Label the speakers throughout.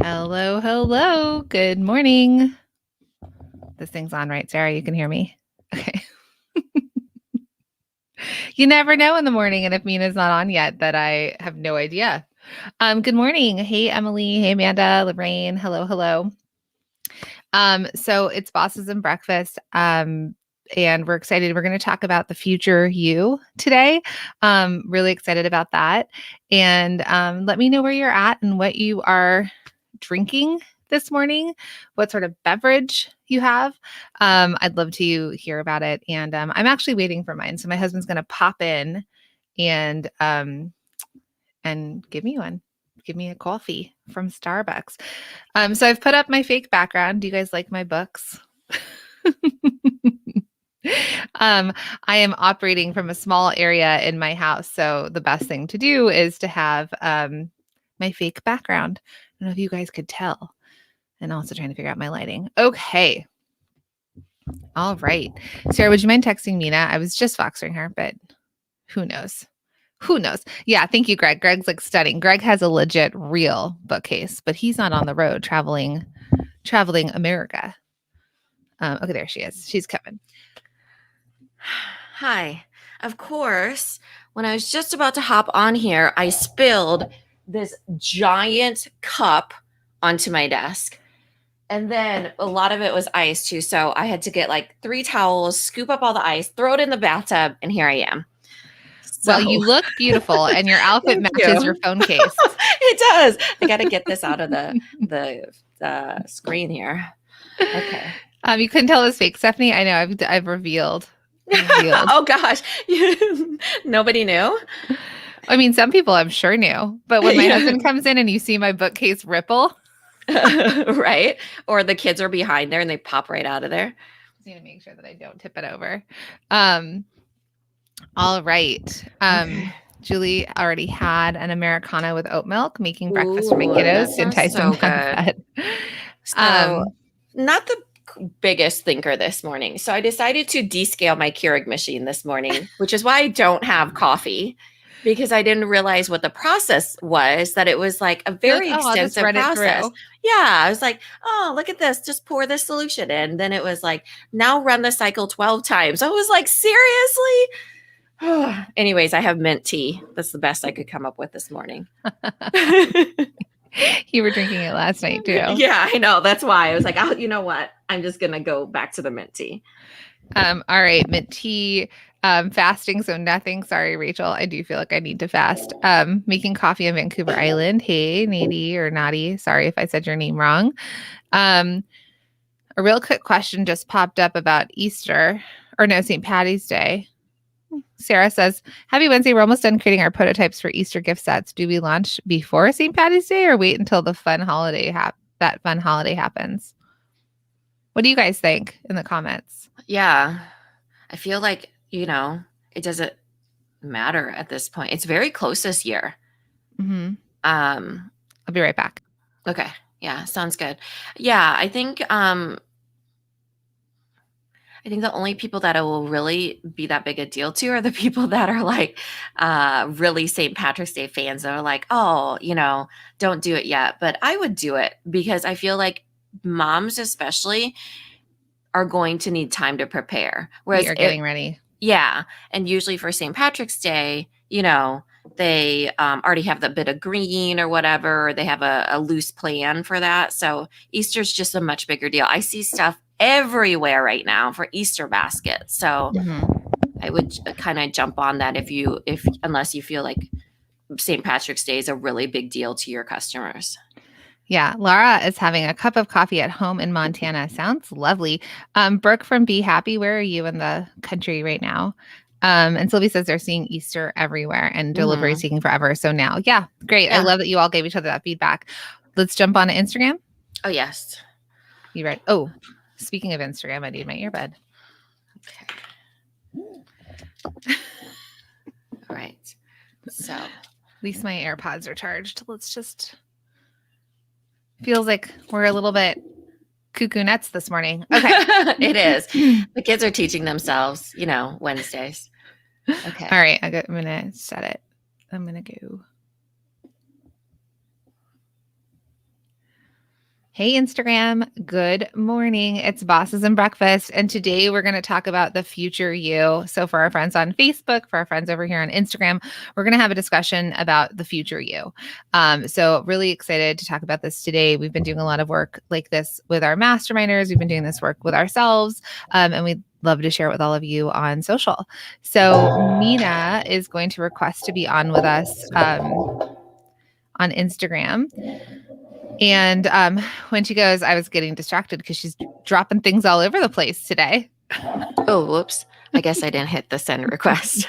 Speaker 1: Hello, hello. Good morning. This thing's on, right, Sarah? You can hear me? Okay. You never know in the morning, and if Mina's not on yet, that I have no idea. Good morning. Hey, Emily. Hey, Amanda. Lorraine. Hello, hello. So it's Bosses and Breakfast. And we're excited. We're going to talk about the future you today. Really excited about that. And let me know where you're at and what you are drinking this morning, what sort of beverage you have. I'd love to hear about it. And I'm actually waiting for mine. So my husband's going to pop in and give me one. Give me a coffee from Starbucks. So I've put up my fake background. Do you guys like my books? I am operating from a small area in my house. So the best thing to do is to have my fake background. I don't know if you guys could tell. And also trying to figure out my lighting. Okay. All right. Sarah, would you mind texting Mina? I was just foxering her, but who knows? Who knows? Yeah, thank you, Greg. Greg's like studying. Greg has a legit real bookcase, but he's not on the road traveling America. Okay, there she is. She's coming.
Speaker 2: Hi. Of course, when I was just about to hop on here, I spilled this giant cup onto my desk. And then a lot of it was ice too. So I had to get like 3 towels, scoop up all the ice, throw it in the bathtub, and here I am.
Speaker 1: Well,
Speaker 2: So
Speaker 1: you look beautiful and your outfit
Speaker 2: thank
Speaker 1: matches your
Speaker 2: you.
Speaker 1: phone case.
Speaker 2: It does. I got to get this out of the screen here. Okay.
Speaker 1: You couldn't tell it was fake, Stephanie. I know. I've revealed.
Speaker 2: Oh gosh. Nobody knew.
Speaker 1: I mean, some people I'm sure knew, but when my
Speaker 2: Yeah.
Speaker 1: husband comes in and you see my bookcase ripple,
Speaker 2: Right? Or the kids are behind there and they pop right out of there.
Speaker 1: just need to make sure that I don't tip it over. All right.
Speaker 2: Okay.
Speaker 1: Julie already had an Americano with oat milk, making breakfast for my
Speaker 2: Ooh,
Speaker 1: kiddos
Speaker 2: that
Speaker 1: to entice
Speaker 2: sounds
Speaker 1: them
Speaker 2: so
Speaker 1: out of
Speaker 2: good.
Speaker 1: bed.
Speaker 2: So, not the biggest thinker this morning. So I decided to descale my Keurig machine this morning, which is why I don't have coffee because I didn't realize what the process was, that it was like a
Speaker 1: You're like,
Speaker 2: very
Speaker 1: oh, I'll just
Speaker 2: extensive
Speaker 1: run it
Speaker 2: process.
Speaker 1: through.
Speaker 2: Yeah, I was like, oh, look at this, just pour this solution in. Then it was like, now run the cycle 12 times. I was like, seriously? Anyways, I have mint tea. That's the best I could come up with this morning.
Speaker 1: You were drinking it last night too.
Speaker 2: Yeah, I know. That's why I was like, oh, you know what? I'm just going to go back to the mint tea.
Speaker 1: All right, mint tea, fasting, so nothing. Sorry, Rachel. I do feel like I need to fast. Making coffee on Vancouver Island. Hey, Nady or Nadi. Sorry if I said your name wrong. A real quick question just popped up about Easter, or no, St. Patty's Day. Sarah says, Happy Wednesday. We're almost done creating our prototypes for Easter gift sets. Do we launch before St. Patty's Day or wait until the fun holiday happens? What do you guys think in the comments?
Speaker 2: Yeah. I feel like, it doesn't matter at this point. It's very close this year.
Speaker 1: Mm-hmm.
Speaker 2: Um,
Speaker 1: I'll be right back.
Speaker 2: okay. Yeah, sounds good. Yeah, I think the only people that it will really be that big a deal to are the people that are like really St. Patrick's Day fans that are like, oh, don't do it yet. But I would do it because I feel like moms especially are going to need time to prepare.
Speaker 1: We are getting ready.
Speaker 2: Yeah. And usually for St. Patrick's Day, they already have the bit of green or whatever, or they have a loose plan for that. So Easter's just a much bigger deal. I see stuff everywhere right now for Easter baskets. So I would kind of jump on that unless you feel like St. Patrick's Day is a really big deal to your customers.
Speaker 1: Yeah, Laura is having a cup of coffee at home in Montana. Sounds lovely. Brooke from Be Happy, where are you in the country right now? And Sylvie says they're seeing Easter everywhere and delivery taking forever. So now, yeah, great. Yeah. I love that you all gave each other that feedback. Let's jump on to Instagram.
Speaker 2: Oh, yes.
Speaker 1: You ready? Oh, speaking of Instagram, I need my earbud.
Speaker 2: Okay. All right. So
Speaker 1: at least my AirPods are charged. Let's just... Feels like we're a little bit cuckoo nuts this morning. Okay.
Speaker 2: It is. The kids are teaching themselves, Wednesdays. Okay.
Speaker 1: All right. I'm going to set it. I'm going to go. Hey, Instagram. Good morning. It's Bosses and Breakfast. And today we're going to talk about the future you. So, for our friends on Facebook, for our friends over here on Instagram, we're going to have a discussion about the future you. So, really excited to talk about this today. We've been doing a lot of work like this with our masterminders, we've been doing this work with ourselves, and we'd love to share it with all of you on social. So, Mina is going to request to be on with us on Instagram. And when she goes, I was getting distracted because she's dropping things all over the place today.
Speaker 2: Oh, whoops. I guess I didn't hit the send request.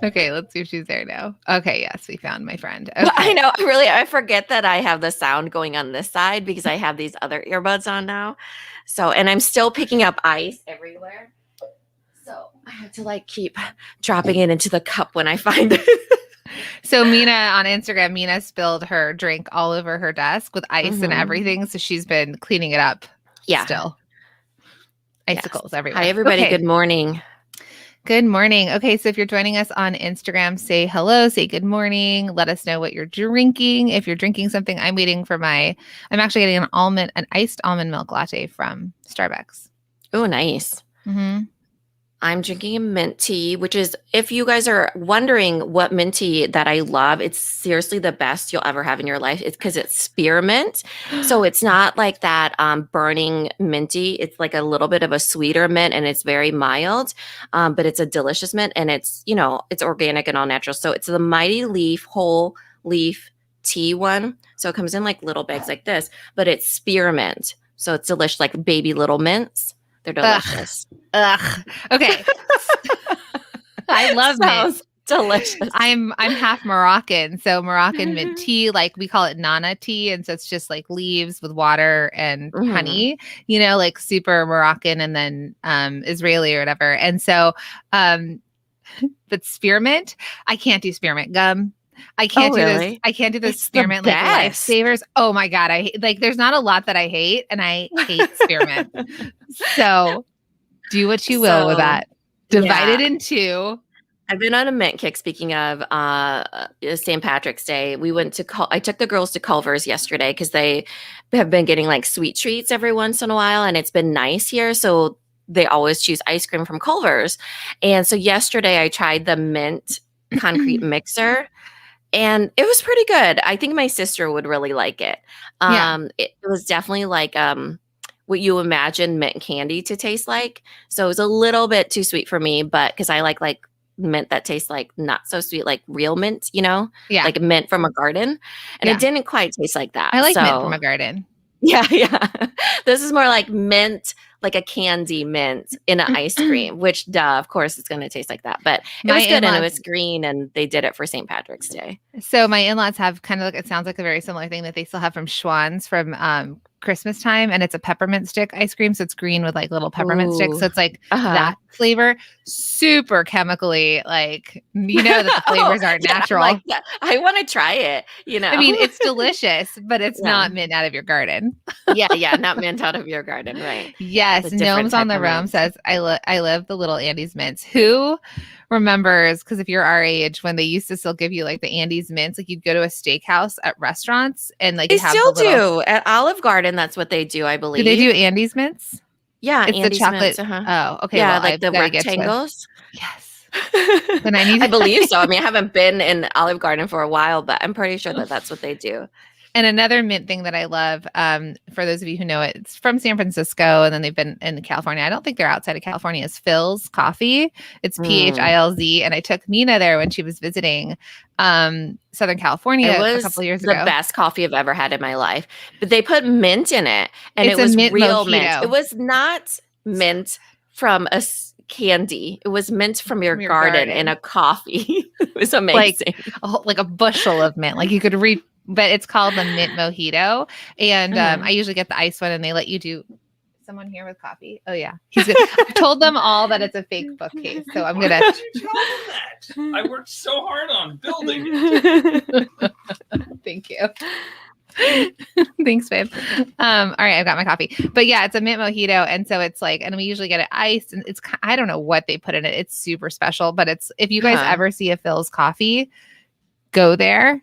Speaker 1: Okay, let's see if she's there now. Okay, yes, we found my friend. Okay.
Speaker 2: I know. I forget that I have the sound going on this side because I have these other earbuds on now. So, and I'm still picking up ice everywhere. So I have to keep dropping it into the cup when I find it.
Speaker 1: So Mina on Instagram, Mina spilled her drink all over her desk with ice and everything. So she's been cleaning it up.
Speaker 2: Yeah.
Speaker 1: Still. Icicles everywhere.
Speaker 2: Hi, everybody.
Speaker 1: Okay.
Speaker 2: Good morning.
Speaker 1: Good morning. Okay, so if you're joining us on Instagram, say hello, say good morning. Let us know what you're drinking. If you're drinking something, I'm actually getting an iced almond milk latte from Starbucks.
Speaker 2: Oh, nice.
Speaker 1: Mm-hmm.
Speaker 2: I'm drinking a mint tea, which is, if you guys are wondering what mint tea that I love, it's seriously the best you'll ever have in your life. It's because it's spearmint. So it's not like that burning minty. It's like a little bit of a sweeter mint and it's very mild, but it's a delicious mint and it's organic and all natural. So it's the Mighty Leaf whole leaf tea one. So it comes in like little bags like this, but it's spearmint. So it's delicious, like baby little mints. They're delicious.
Speaker 1: Ugh. Okay. I love mint.
Speaker 2: Delicious.
Speaker 1: I'm half Moroccan, so Moroccan mint tea, like we call it Nana tea, and so it's just like leaves with water and honey, like super Moroccan and then Israeli or whatever. And so, but spearmint, I can't do spearmint gum. I can't do this. I can't do this spearmint like lifesavers. Oh my God. There's not a lot that I hate, and I hate spearmint. So do what you will with that. Divide it in two.
Speaker 2: I've been on a mint kick. Speaking of St. Patrick's Day, I took the girls to Culver's yesterday because they have been getting like sweet treats every once in a while, and it's been nice here. So they always choose ice cream from Culver's. And so yesterday I tried the mint concrete mixer. And it was pretty good. I think my sister would really like it. It was definitely like what you imagine mint candy to taste like. So it was a little bit too sweet for me, but because I like mint that tastes like not so sweet, like real mint, like mint from a garden. And it didn't quite taste like that.
Speaker 1: I like mint from a garden.
Speaker 2: Yeah. This is more like mint, like a candy mint in an ice cream, which of course it's going to taste like that. But it was good and it was green and they did it for St. Patrick's Day.
Speaker 1: So my in-laws have kind of it sounds like a very similar thing that they still have from Schwann's from Christmas time, and it's a peppermint stick ice cream. So it's green with like little peppermint sticks. So it's like that flavor, super chemically, that the flavors aren't natural.
Speaker 2: I want to try it.
Speaker 1: I mean, it's delicious, but it's not mint out of your garden.
Speaker 2: Not mint out of your garden, right?
Speaker 1: Yes, Gnomes on the Roam says, I love the little Andes mints. Who remembers, because if you're our age, when they used to still give you like the Andes mints, like you'd go to a steakhouse at restaurants and like
Speaker 2: they still do at Olive Garden. That's what they do, I believe.
Speaker 1: Do they do Andes mints?
Speaker 2: Yeah,
Speaker 1: it's
Speaker 2: Andes
Speaker 1: the chocolate.
Speaker 2: Mints,
Speaker 1: Oh, okay.
Speaker 2: Yeah, like the rectangles.
Speaker 1: Yes. Then I
Speaker 2: believe so. I mean, I haven't been in Olive Garden for a while, but I'm pretty sure that that's what they do.
Speaker 1: And another mint thing that I love, for those of you who know it, it's from San Francisco, and then they've been in California. I don't think they're outside of California. Is Phil's Coffee. It's PHILZ. And I took Mina there when she was visiting Southern California a couple of years ago.
Speaker 2: The best coffee I've ever had in my life. But they put mint in it, and it was real mint. It was not mint from a candy. It was mint from your garden in a coffee. It was amazing.
Speaker 1: Like a bushel of mint. Like you could read. But it's called the mint mojito. And I usually get the ice one, and they let you do someone here with coffee. Oh yeah. He's good. I told them all that it's a fake bookcase. So I'm going to.
Speaker 3: Why did you tell them that? I worked so hard on building it.
Speaker 1: Thank you. Thanks, babe. All right, I've got my coffee. But yeah, it's a mint mojito. And so it's like, and we usually get it iced, and it's, I don't know what they put in it. It's super special, but it's, if you guys ever see a Phil's Coffee, go there.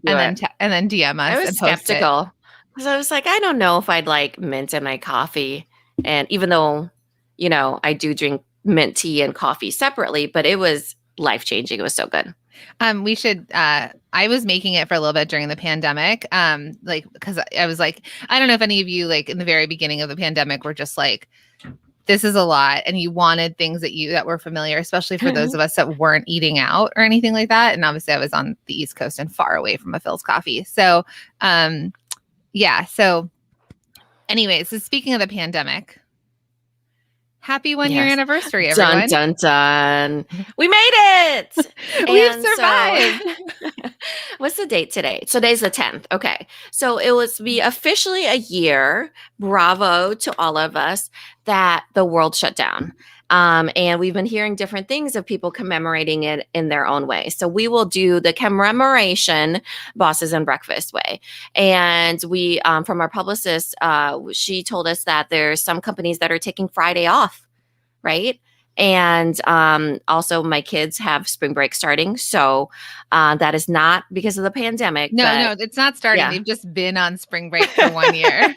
Speaker 2: do it.
Speaker 1: and then DM us
Speaker 2: I was
Speaker 1: and post it.
Speaker 2: skeptical because I was like, I don't know if I'd like mint in my coffee. And even though, I do drink mint tea and coffee separately, but it was life-changing. It was so good.
Speaker 1: We should I was making it for a little bit during the pandemic. Like because I was like, I don't know if any of you like in the very beginning of the pandemic were just like, this is a lot, and you wanted things that were familiar, especially for those of us that weren't eating out or anything like that. And obviously I was on the East Coast and far away from a Phil's Coffee. So yeah. So anyway, so speaking of the pandemic, happy 1 year anniversary, everyone.
Speaker 2: Dun, dun, dun. We made it.
Speaker 1: We've survived.
Speaker 2: So, what's the date today? Today's the 10th. Okay. So it was be officially a year. Bravo to all of us that the world shut down. And we've been hearing different things of people commemorating it in their own way. So we will do the commemoration Bosses and Breakfast way. And we, from our publicist, she told us that there's some companies that are taking Friday off, right? And also my kids have spring break starting. So that is not because of the pandemic.
Speaker 1: No, it's not starting.
Speaker 2: Yeah.
Speaker 1: They've just been on spring break for 1 year.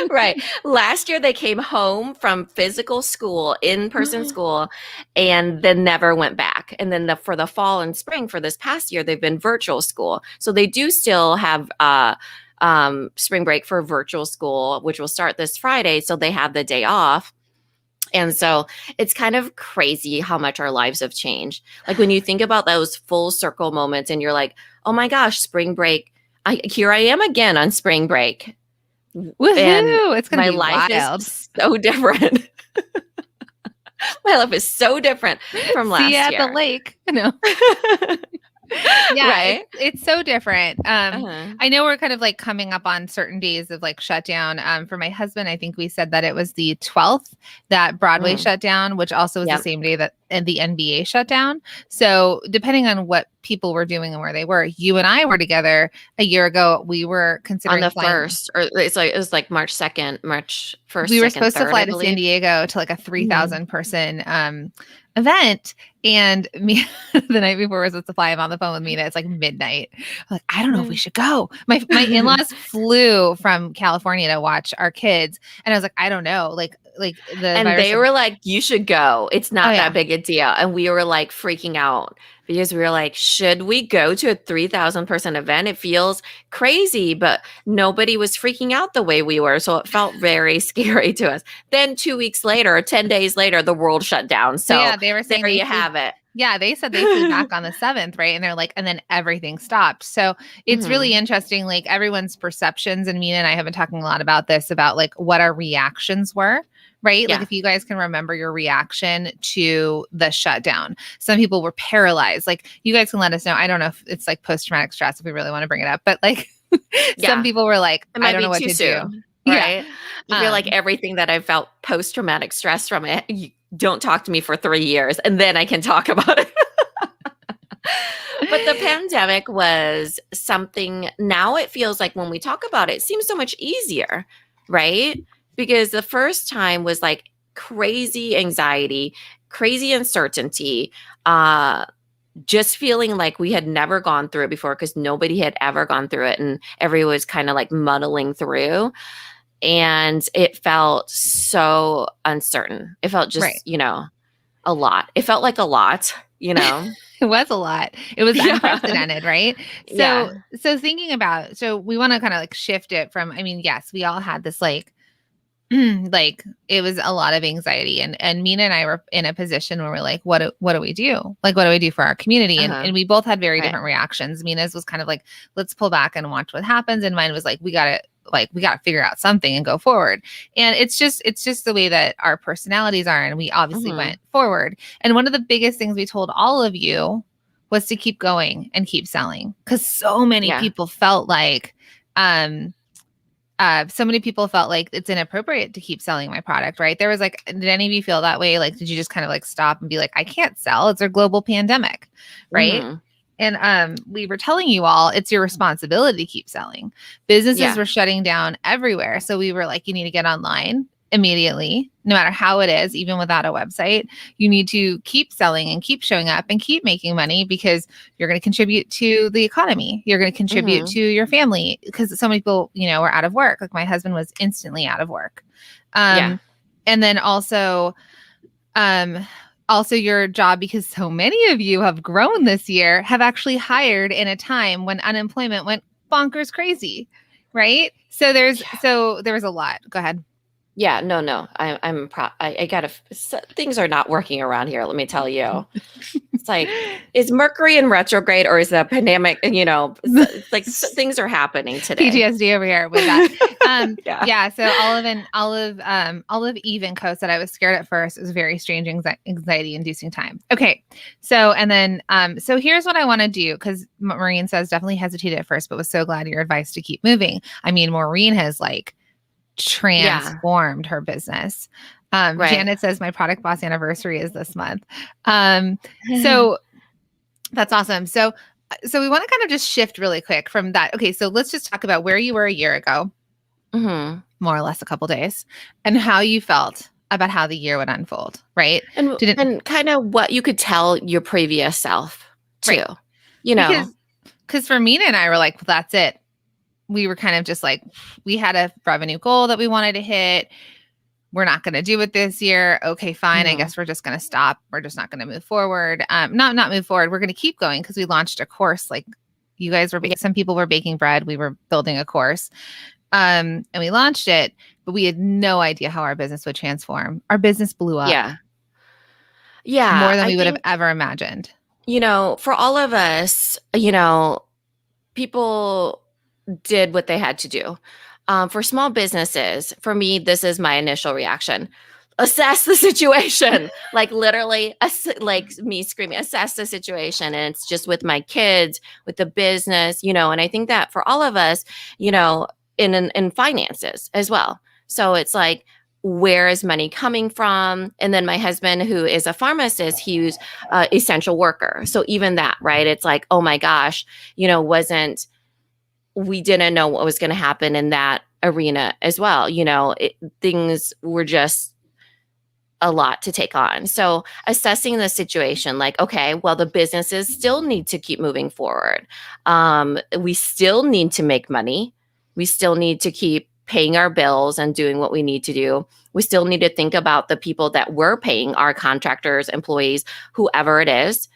Speaker 2: Right. Last year they came home from physical school, in-person school, and then never went back. And then for the fall and spring for this past year, they've been virtual school. So they do still have spring break for virtual school, which will start this Friday. So they have the day off. And so it's kind of crazy how much our lives have changed. Like when you think about those full circle moments and you're like, oh my gosh, spring break. Here I am again on spring break.
Speaker 1: Woohoo!
Speaker 2: And
Speaker 1: It's going to be
Speaker 2: life
Speaker 1: wild.
Speaker 2: is so different. My life is so different from last
Speaker 1: See you
Speaker 2: year.
Speaker 1: at the lake. No. Yeah,
Speaker 2: Right?
Speaker 1: it's so different. I know we're kind of like coming up on certain days of like shutdown. For my husband, I think we said that it was the 12th that Broadway shut down, which also was the same day that the NBA shut down. So depending on what people were doing and where they were, you and I were together a year ago. We were considering
Speaker 2: on the
Speaker 1: flying.
Speaker 2: 1st, or it was like March 2nd, March 1st.
Speaker 1: We were
Speaker 2: 2nd,
Speaker 1: supposed
Speaker 2: 3rd,
Speaker 1: to fly
Speaker 2: I
Speaker 1: to
Speaker 2: believe.
Speaker 1: San Diego to like a 3,000 person event. And me, the night before we were supposed to fly, I'm on the phone with Mina. It's like midnight. I'm like, I don't know if we should go. My in-laws flew from California to watch our kids. And I was like, I don't know. Like
Speaker 2: And they were like, you should go. It's not
Speaker 1: Oh,
Speaker 2: that big a deal. And we were like freaking out because we were like, should we go to a 3,000 person event? It feels crazy, but nobody was freaking out the way we were. So it felt very scary to us. Then 2 weeks later, 10 days later, the world shut down. So
Speaker 1: yeah, they were saying
Speaker 2: there you have it.
Speaker 1: Yeah, they said they flew back on the 7th, right? And they're like, and then everything stopped. So it's really interesting, like everyone's perceptions. And Mina and I have been talking a lot about this, about like what our reactions were, right?
Speaker 2: Yeah.
Speaker 1: Like if you guys can remember your reaction to the shutdown. Some people were paralyzed. Like you guys can let us know. I don't know if it's like post-traumatic stress if we really want to bring it up, but like some people were like, I don't know what to do.
Speaker 2: Right?
Speaker 1: Yeah.
Speaker 2: I feel like everything that I felt post-traumatic stress from it, you don't talk to me for 3 years and then I can talk about it. But the pandemic was something, now it feels like when we talk about it, it seems so much easier, right? Because the first time was like crazy anxiety, crazy uncertainty, just feeling like we had never gone through it before because nobody had ever gone through it and everyone was kind of like muddling through. And it felt so uncertain. It felt just, a lot. It felt like a lot,
Speaker 1: It was a lot. It was unprecedented, right?
Speaker 2: Yeah.
Speaker 1: So thinking about, so we want to kind of like shift it from, I mean, yes, we all had this like, like it was a lot of anxiety, and Mina and I were in a position where we're like, what do we do? Like, what do we do for our community? And we both had very different reactions. Mina's was kind of like, let's pull back and watch what happens. And mine was like, we got to figure out something and go forward. And it's just the way that our personalities are. And we obviously went forward. And one of the biggest things we told all of you was to keep going and keep selling. Cause so many people felt like, it's inappropriate to keep selling my product, right? There was like, did any of you feel that way? Like, did you just kind of like stop and be like, I can't sell. It's a global pandemic, right? And we were telling you all, it's your responsibility to keep selling. Businesses were shutting down everywhere. So we were like, you need to get online immediately, no matter how it is, even without a website. You need to keep selling and keep showing up and keep making money because you're going to contribute to the economy. You're going to contribute to your family because so many people, are out of work. Like my husband was instantly out of work. And then also your job, because so many of you have grown this year, have actually hired in a time when unemployment went bonkers crazy, right? So there was a lot. Go ahead.
Speaker 2: Yeah, no. I gotta. Things are not working around here. Let me tell you. It's like, is Mercury in retrograde or is the pandemic? It's like things are happening today.
Speaker 1: PTSD over here with that. Yeah. So Olive Eve and Co said I was scared at first. It was a very strange anxiety-inducing time. Okay. So so here's what I want to do, because Maureen says definitely hesitated at first, but was so glad your advice to keep moving. I mean, Maureen has transformed her business. Right. Janet says my product boss anniversary is this month. So that's awesome. So we want to kind of just shift really quick from that. Okay. So let's just talk about where you were a year ago, more or less a couple days, and how you felt about how the year would unfold. Right. And
Speaker 2: kind of what you could tell your previous self too,
Speaker 1: right. Because for Mina and I were like, well, that's it. We were kind of just like, we had a revenue goal that we wanted to hit. We're not going to do it this year. Okay, fine. I guess we're just going to stop. We're just not going to move forward. Not move forward. We're going to keep going because we launched a course. Like you guys were, some people were baking bread. We were building a course, and we launched it, but we had no idea how our business would transform. Our business blew up.
Speaker 2: Yeah.
Speaker 1: More than we would have ever imagined.
Speaker 2: For all of us, people did what they had to do. For small businesses, for me, this is my initial reaction. Assess the situation. Like literally, like me screaming, assess the situation. And it's just with my kids, with the business, and I think that for all of us, in finances as well. So it's like, where is money coming from? And then my husband, who is a pharmacist, he's essential worker. So even that, right? It's like, oh my gosh, we didn't know what was going to happen in that arena as well. Things were just a lot to take on. So assessing the situation, like, okay, well, the businesses still need to keep moving forward. We still need to make money. We still need to keep paying our bills and doing what we need to do. We still need to think about the people that we're paying, our contractors, employees, whoever it is,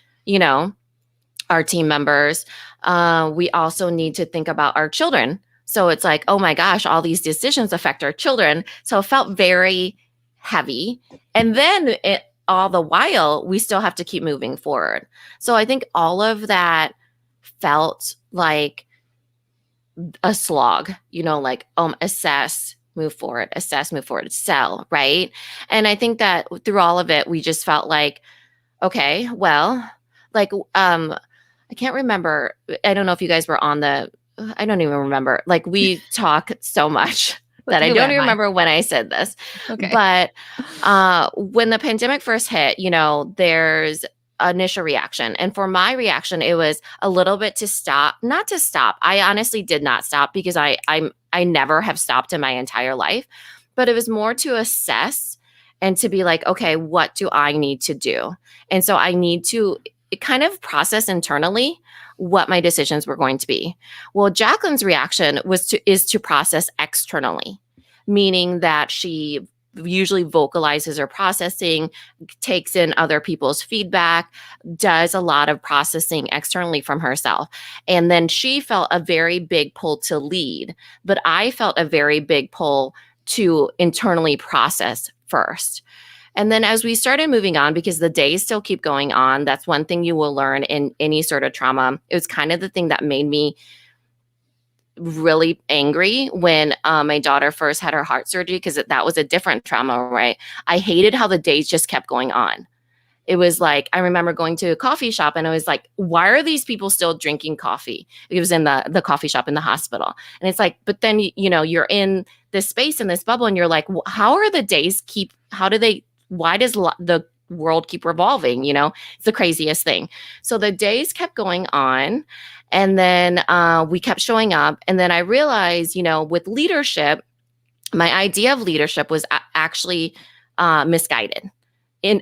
Speaker 2: our team members. We also need to think about our children. So it's like, oh my gosh, all these decisions affect our children. So it felt very heavy. And then all the while, we still have to keep moving forward. So I think all of that felt like a slog, assess, move forward, sell, right? And I think that through all of it, we just felt like, okay, well, I can't remember. I don't know if you guys were on I don't even remember. Like we talk so much that I don't even remember when I said this. Okay. But when the pandemic first hit, there's initial reaction. And for my reaction, it was a little bit not to stop. I honestly did not stop because I never have stopped in my entire life, but it was more to assess and to be like, okay, what do I need to do? And so I need to kind of process internally what my decisions were going to be. Well, Jacqueline's reaction is to process externally, meaning that she usually vocalizes her processing, takes in other people's feedback, does a lot of processing externally from herself. And then she felt a very big pull to lead, but I felt a very big pull to internally process first. And then as we started moving on, because the days still keep going on, that's one thing you will learn in any sort of trauma. It was kind of the thing that made me really angry when my daughter first had her heart surgery, because that was a different trauma, right? I hated how the days just kept going on. It was like, I remember going to a coffee shop and I was like, why are these people still drinking coffee? It was in the coffee shop in the hospital. And it's like, but then, you're in this space, in this bubble, and you're like, how are the days why does the world keep revolving? It's the craziest thing. So the days kept going on, and then we kept showing up. And then I realized, with leadership, my idea of leadership was actually misguided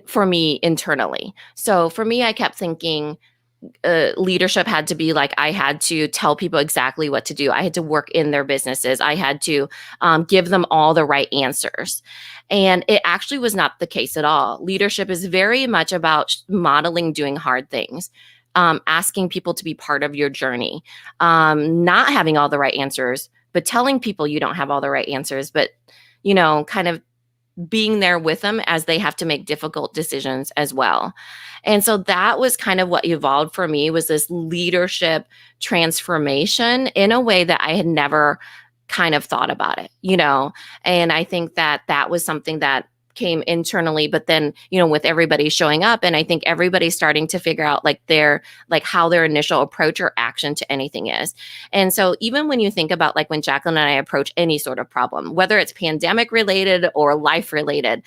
Speaker 2: for me internally. So for me, I kept thinking leadership had to be like I had to tell people exactly what to do. I had to work in their businesses. I had to give them all the right answers. And it actually was not the case at all. Leadership is very much about modeling doing hard things. Asking people to be part of your journey, not having all the right answers, but telling people you don't have all the right answers, but, kind of being there with them as they have to make difficult decisions as well. And so that was kind of what evolved for me, was this leadership transformation in a way that I had never kind of thought about it, and I think that that was something that came internally, but then, with everybody showing up, and I think everybody's starting to figure out how their initial approach or action to anything is. And so even when you think about when Jacqueline and I approach any sort of problem, whether it's pandemic related or life related,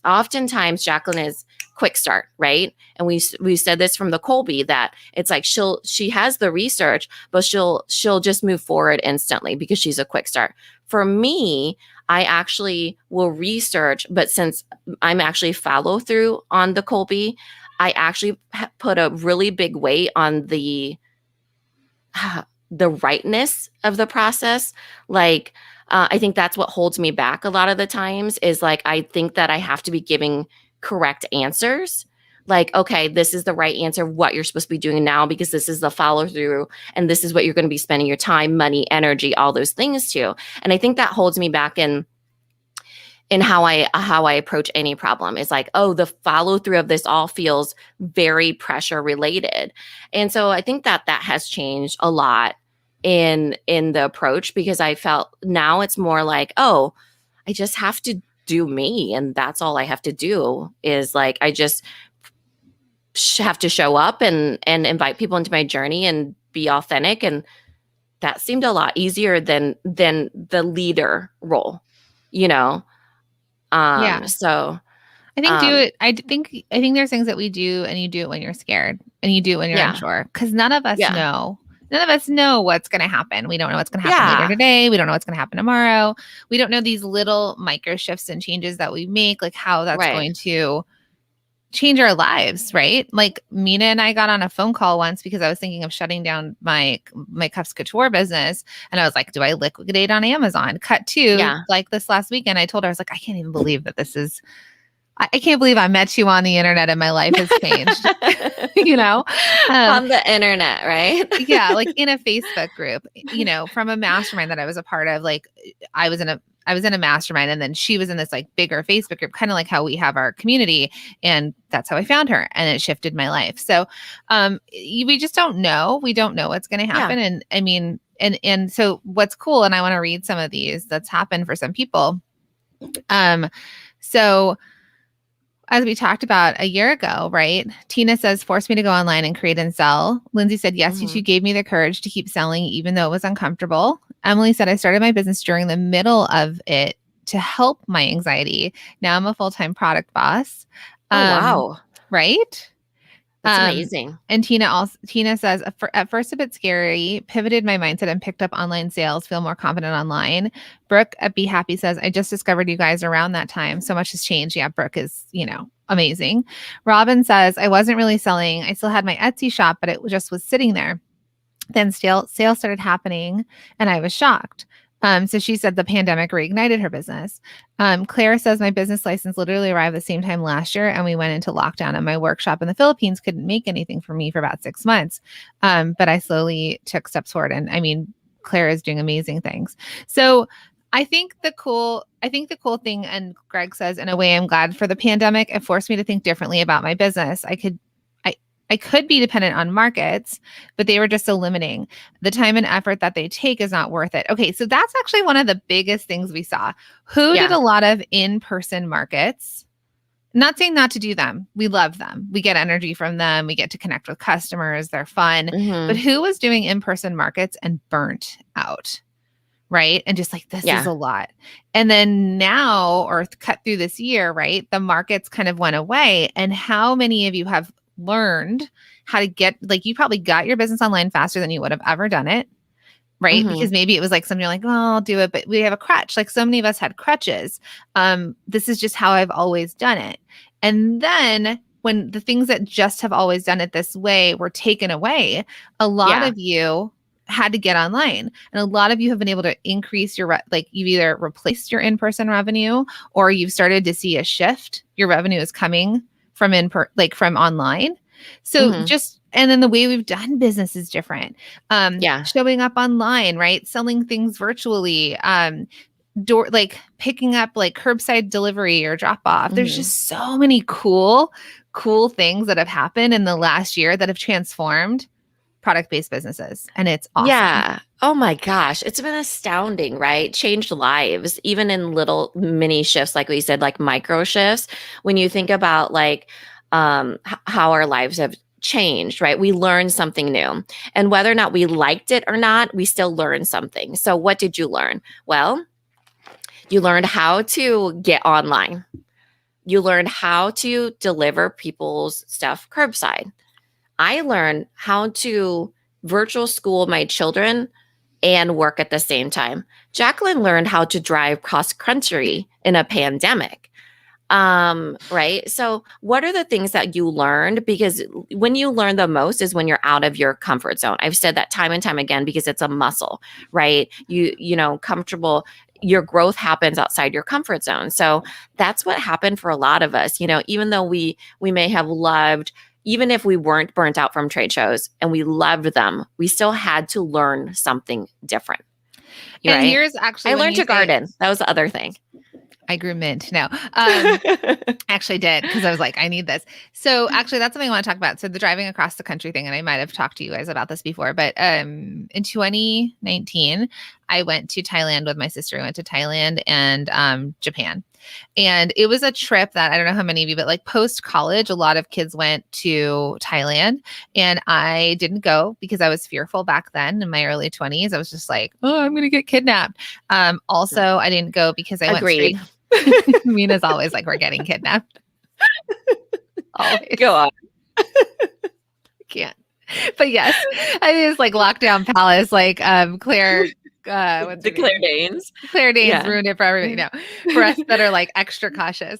Speaker 2: oftentimes Jacqueline is quick start, right? And we said this from the Colby, that it's like she has the research, but she'll just move forward instantly because she's a quick start. For me, I actually will research, but since I'm actually follow through on the Colby, I actually put a really big weight on the rightness of the process. I think that's what holds me back a lot of the times, is I think that I have to be giving correct answers. Okay, this is the right answer, what you're supposed to be doing now, because this is the follow through, and this is what you're going to be spending your time, money, energy, all those things to. And I think that holds me back in how I approach any problem. Is the follow through of this all feels very pressure related. And so I think that has changed a lot in the approach, because I felt now it's more I just have to do me, and that's all I have to do. Is I just have to show up and invite people into my journey and be authentic. And that seemed a lot easier than the leader role,
Speaker 1: Yeah.
Speaker 2: So
Speaker 1: I think I think there's things that we do, and you do it when you're scared, and you do it when you're unsure, because none of us know. None of us know what's going to happen. We don't know what's going to happen later today. We don't know what's going to happen tomorrow. We don't know these little micro shifts and changes that we make, how that's going to change our lives, right? Mina and I got on a phone call once because I was thinking of shutting down my Cuffs Couture business. And I was like, do I liquidate on Amazon? Cut to this last weekend, I told her, I was like, I can't even believe that this is, I can't believe I met you on the internet and my life has changed,
Speaker 2: on the internet, right?
Speaker 1: Yeah. In a Facebook group, from a mastermind that I was a part of. I was in a mastermind, and then she was in this bigger Facebook group, kind of like how we have our community. And that's how I found her, and it shifted my life. So we just don't know. We don't know what's going to happen. Yeah. And I mean, and so what's cool, and I want to read some of these that's happened for some people. So as we talked about a year ago, right? Tina says, force me to go online and create and sell. Lindsay said, yes, you two gave me the courage to keep selling, even though it was uncomfortable. Emily said, I started my business during the middle of it to help my anxiety. Now I'm a full-time product boss.
Speaker 2: Wow.
Speaker 1: Right?
Speaker 2: That's amazing.
Speaker 1: And Tina says, at first a bit scary, pivoted my mindset and picked up online sales, feel more confident online. Brooke at Be Happy says, I just discovered you guys around that time. So much has changed. Yeah, Brooke is, amazing. Robin says, I wasn't really selling. I still had my Etsy shop, but it just was sitting there. Then sales started happening, and I was shocked. So she said the pandemic reignited her business. Claire says, my business license literally arrived the same time last year, and we went into lockdown, and my workshop in the Philippines couldn't make anything for me for about 6 months. But I slowly took steps forward. And I mean, Claire is doing amazing things. So I think the cool thing, and Greg says, in a way, I'm glad for the pandemic. It forced me to think differently about my business. I could be dependent on markets, but they were just so limiting. The time and effort that they take is not worth it. Okay, so that's actually one of the biggest things we saw. Who did a lot of in-person markets? Not saying not to do them. We love them. We get energy from them. We get to connect with customers. They're fun. But who was doing in-person markets and burnt out? Right? And just this is a lot. And then now, or cut through this year, right? The markets kind of went away. And how many of you have learned how to get, you probably got your business online faster than you would have ever done it, right?
Speaker 2: Mhm.
Speaker 1: Because maybe it was like something like, oh, I'll do it, but we have a crutch. Like so many of us had crutches. This is just how I've always done it. And then when the things that just have always done it this way were taken away, a lot
Speaker 2: Yeah.
Speaker 1: of you had to get online. And a lot of you have been able to increase your, like you've either replaced your in-person revenue or you've started to see a shift. Your revenue is coming from from online. So
Speaker 2: Mhm.
Speaker 1: and then the way we've done business is different.
Speaker 2: Yeah.
Speaker 1: Showing up online, right? Selling things virtually, like picking up like curbside delivery or drop off. There's
Speaker 2: Mhm.
Speaker 1: just so many cool things that have happened in the last year that have transformed product-based businesses. And it's awesome.
Speaker 2: Yeah. Oh my gosh. It's been astounding, right? Changed lives, even in little mini shifts, like we said, like micro shifts. When you think about like how our lives have changed, right? We learned something new. And whether or not we liked it or not, we still learned something. So what did you learn? Well, you learned how to get online. You learned how to deliver people's stuff curbside. I learned how to virtual school my children and work at the same time. Jacqueline learned how to drive cross country in a pandemic. Right. So, what are the things that you learned? Because when you learn the most is when you're out of your comfort zone. I've said that time and time again because it's a muscle, right? Comfortable. Your growth happens outside your comfort zone. So that's what happened for a lot of us. Even though we may have loved, even if we weren't burnt out from trade shows and we loved them, we still had to learn something different.
Speaker 1: And
Speaker 2: right?
Speaker 1: here's actually
Speaker 2: I
Speaker 1: when
Speaker 2: learned
Speaker 1: you
Speaker 2: to garden. That was the other thing.
Speaker 1: I grew mint. No, actually did because I was like, I need this. So actually, that's something I want to talk about. So the driving across the country thing, and I might have talked to you guys about this before, but in 2019, I went to Thailand with my sister. I went to Thailand and Japan. And it was a trip that I don't know how many of you, but like post college, a lot of kids went to Thailand. And I didn't go because I was fearful back then in my early 20s. I was just like, oh, I'm going to get kidnapped. Also, I didn't go because I went straight. Mina's always like, we're getting kidnapped. Always.
Speaker 2: Go on.
Speaker 1: Can't. But yes, I was like lockdown palace, like Claire.
Speaker 2: The Claire Danes.
Speaker 1: Claire Danes ruined it for everybody. For us that are like extra cautious.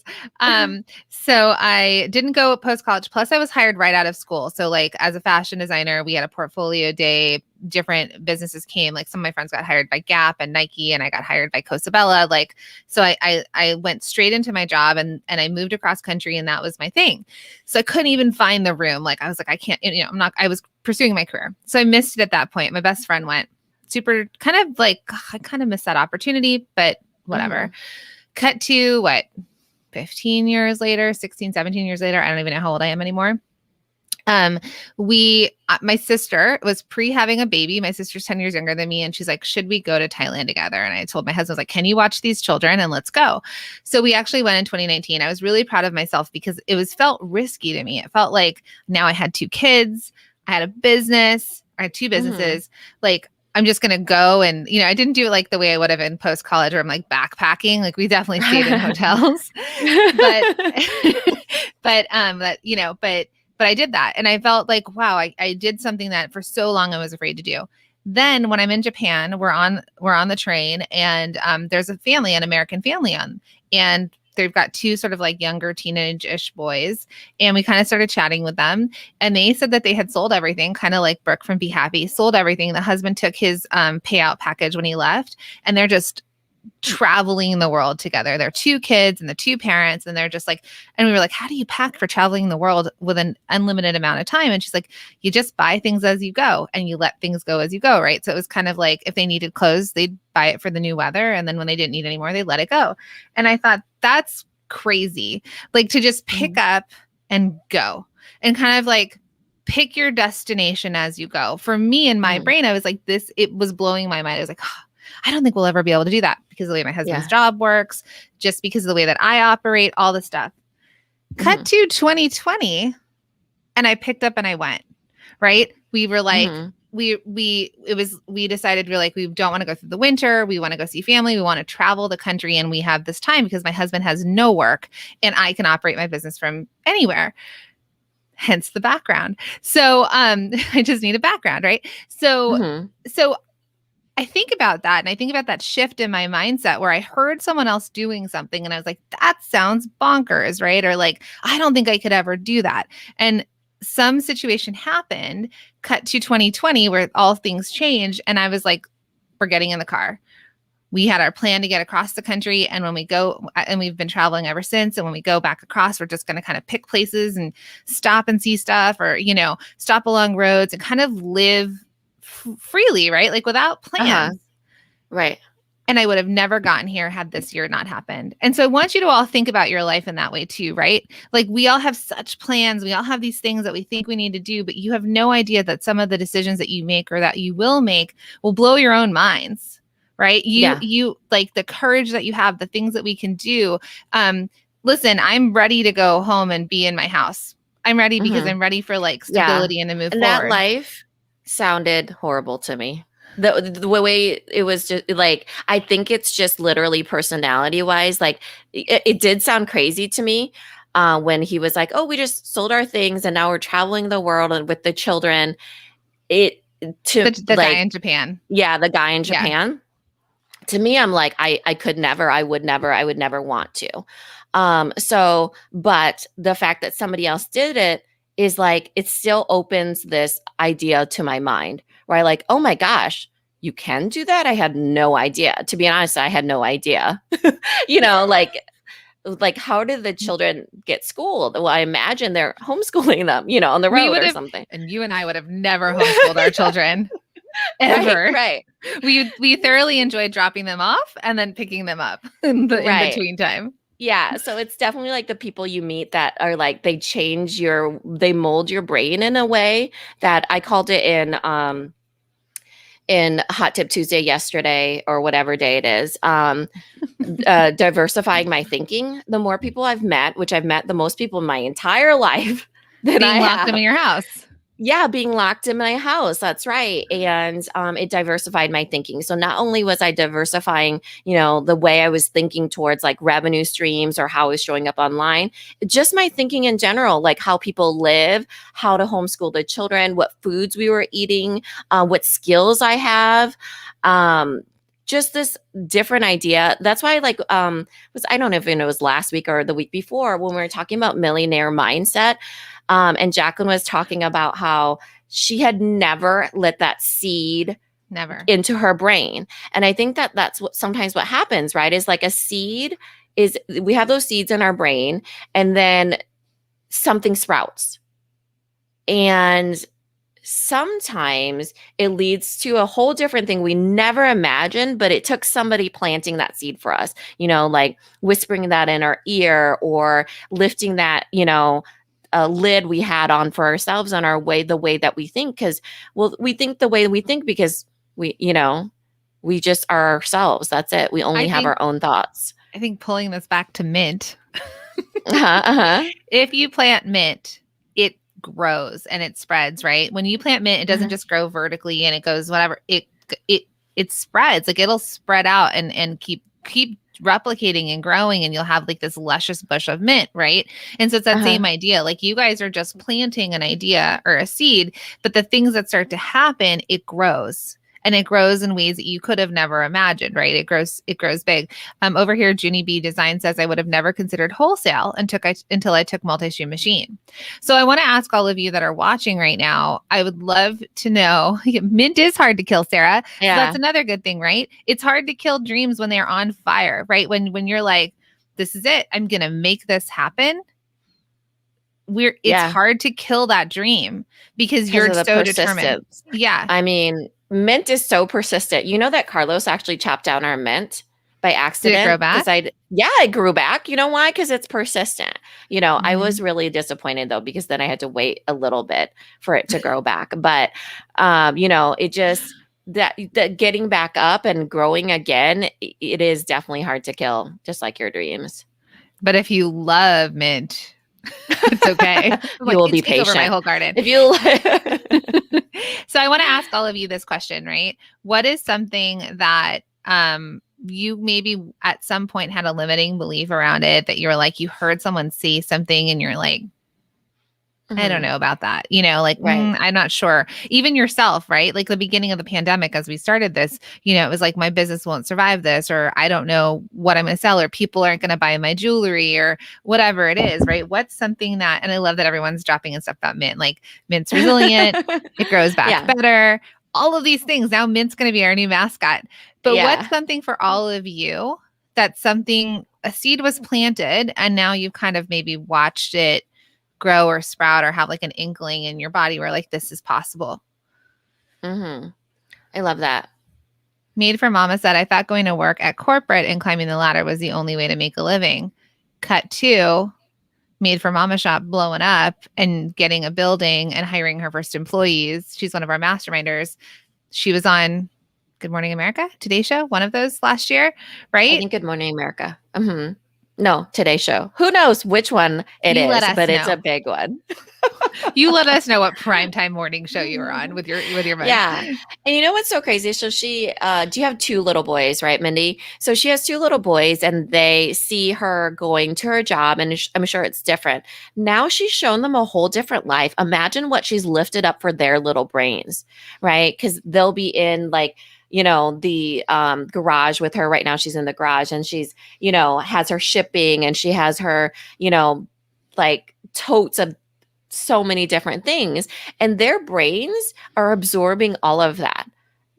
Speaker 1: So I didn't go post college. Plus, I was hired right out of school. So like as a fashion designer, we had a portfolio day. Different businesses came. Like some of my friends got hired by Gap and Nike, and I got hired by Cosabella. Like so, I went straight into my job and I moved across country, and that was my thing. So I couldn't even find the room. Like I was like, I can't. I'm not. I was pursuing my career, so I missed it at that point. My best friend went. Super kind of like I kind of missed that opportunity, but whatever. Cut to 15 years later, 16, 17 years later. I don't even know how old I am anymore. My sister was having a baby. My sister's 10 years younger than me. And she's like, should we go to Thailand together? And I told my husband, I was like, can you watch these children and let's go. So we actually went in 2019. I was really proud of myself because felt risky to me. It felt like now I had 2 kids. I had a business. I had 2 businesses. Like, I'm just going to go and, I didn't do it like the way I would have in post-college where I'm like backpacking. Like we definitely stayed in hotels, but I did that. And I felt like, wow, I did something that for so long I was afraid to do. Then when I'm in Japan, we're on the train and there's a family, an American family and they've got 2 sort of like younger teenage-ish boys. And we kind of started chatting with them. And they said that they had sold everything, kind of like Brooke from Be Happy, sold everything. The husband took his payout package when he left. And they're just traveling the world together. They're 2 kids and the 2 parents. And they're just like, and we were like, how do you pack for traveling the world with an unlimited amount of time? And she's like, you just buy things as you go and you let things go as you go. Right. So it was kind of like if they needed clothes, they'd buy it for the new weather. And then when they didn't need anymore, they let it go. And I thought that's crazy. Like to just pick up and go and kind of like pick your destination as you go. For me in my brain, I was like it was blowing my mind. I was like, oh, I don't think we'll ever be able to do that because of the way my husband's job works, just because of the way that I operate, all this stuff. Cut to 2020 and I picked up and I went, right? We were like, we decided we're like, we don't want to go through the winter. We want to go see family. We want to travel the country. And we have this time because my husband has no work and I can operate my business from anywhere. Hence the background. So I just need a background, right? So I think about that, and I think about that shift in my mindset where I heard someone else doing something and I was like, that sounds bonkers, right? Or like, I don't think I could ever do that. And some situation happened, cut to 2020 where all things changed. And I was like, we're getting in the car. We had our plan to get across the country. And when we go, and we've been traveling ever since. And when we go back across, we're just going to kind of pick places and stop and see stuff, or, stop along roads and kind of live freely, right? Like without plans.
Speaker 2: Right.
Speaker 1: And I would have never gotten here had this year not happened. And so I want you to all think about your life in that way too, right? Like we all have such plans. We all have these things that we think we need to do, but you have no idea that some of the decisions that you make or that you will make will blow your own minds, right? You like the courage that you have, the things that we can do. Listen, I'm ready to go home and be in my house. I'm ready because I'm ready for like stability and to move forward.
Speaker 2: That life sounded horrible to me. The way it was just like, I think it's just literally personality wise. Like it did sound crazy to me when he was like, oh, we just sold our things and now we're traveling the world and with the children. The
Speaker 1: guy in Japan.
Speaker 2: Yeah, the guy in Japan. Yeah. To me, I'm like, I would never want to. But the fact that somebody else did it is like, it still opens this idea to my mind where I like, oh my gosh, you can do that? I had no idea. To be honest, I had no idea. Like how did the children get schooled? Well, I imagine they're homeschooling them, on the road or something.
Speaker 1: And you and I would have never homeschooled our children. Ever.
Speaker 2: Right.
Speaker 1: We thoroughly enjoyed dropping them off and then picking them up in between time.
Speaker 2: Yeah. So it's definitely like the people you meet that are like, they mold your brain in a way that I called it in Hot Tip Tuesday yesterday or whatever day it is, diversifying my thinking. The more people I've met, which I've met the most people in my entire life.
Speaker 1: Being locked in your house.
Speaker 2: Yeah, being locked in my house. That's right. And it diversified my thinking. So not only was I diversifying, the way I was thinking towards like revenue streams or how I was showing up online, just my thinking in general, like how people live, how to homeschool the children, what foods we were eating, what skills I have. Just this different idea. That's why I don't know if it was last week or the week before when we were talking about millionaire mindset. And Jacqueline was talking about how she had never let that seed into her brain. And I think that that's sometimes what happens, right? Is like a seed is we have those seeds in our brain and then something sprouts. And sometimes it leads to a whole different thing we never imagined, but it took somebody planting that seed for us, like whispering that in our ear or lifting that, a lid we had on for ourselves on the way that we think. Cause we think the way we think because we just are ourselves. That's it. We only have our own thoughts.
Speaker 1: I think pulling this back to mint, if you plant mint, it grows and it spreads, right? When you plant mint, it doesn't just grow vertically and it goes whatever. It spreads, like it'll spread out and keep replicating and growing, and you'll have like this luscious bush of mint, right? And so it's that same idea. Like you guys are just planting an idea or a seed, but the things that start to happen, it grows. And it grows in ways that you could have never imagined, right? It grows big. Over here, Junie B Design says, I would have never considered wholesale until I took multi-stream machine. So I want to ask all of you that are watching right now, I would love to know, mint is hard to kill, Sarah. Yeah. So that's another good thing, right? It's hard to kill dreams when they're on fire, right? When you're like, this is it, I'm going to make this happen. It's hard to kill that dream because you're so determined. Yeah.
Speaker 2: I mean, mint is so persistent. You know that Carlos actually chopped down our mint by accident.
Speaker 1: Did it grow back?
Speaker 2: It grew back. You know why? Because it's persistent. I was really disappointed though, because then I had to wait a little bit for it to grow back. But, it just, that getting back up and growing again, it is definitely hard to kill, just like your dreams.
Speaker 1: But if you love mint, it's okay.
Speaker 2: You will be patient.
Speaker 1: Over my whole garden.
Speaker 2: If you
Speaker 1: So I want to ask all of you this question, right? What is something that you maybe at some point had a limiting belief around it that you were like, you heard someone say something and you're like, I don't know about that. You know, like,
Speaker 2: Right.
Speaker 1: I'm not sure. Even yourself, right? Like the beginning of the pandemic, as we started this, you know, it was like, my business won't survive this, or I don't know what I'm going to sell, or people aren't going to buy my jewelry, or whatever it is, right? What's something that, and I love that everyone's dropping in stuff about Mint, like Mint's resilient, it grows back
Speaker 2: Yeah.
Speaker 1: better, all of these things. Now Mint's going to be our new mascot. But what's
Speaker 2: Yeah.
Speaker 1: something for all of you that's something, a seed was planted, and now you've kind of maybe watched it grow or sprout, or have like an inkling in your body where like, this is possible?
Speaker 2: Mm-hmm. I love that.
Speaker 1: Made for Mama said, I thought going to work at corporate and climbing the ladder was the only way to make a living. Cut to Made for Mama shop blowing up and getting a building and hiring her first employees. She's one of our masterminders. She was on Good Morning America, Today Show, one of those last year,
Speaker 2: I
Speaker 1: right?
Speaker 2: think Good Morning America. Mm-hmm. No, Today Show. Who knows which one it
Speaker 1: You let
Speaker 2: is,
Speaker 1: us
Speaker 2: but it's
Speaker 1: know.
Speaker 2: a big one.
Speaker 1: You let us know what primetime morning show you were on with your mom.
Speaker 2: Yeah. And you know what's so crazy? So she, do you have two little boys, right, Mindy? So she has two little boys, and they see her going to her job, and I'm sure it's different. Now she's shown them a whole different life. Imagine what she's lifted up for their little brains, right? Because they'll be in like, the garage with her right now. She's in the garage, and she's, has her shipping, and she has her, like totes of so many different things, and their brains are absorbing all of that.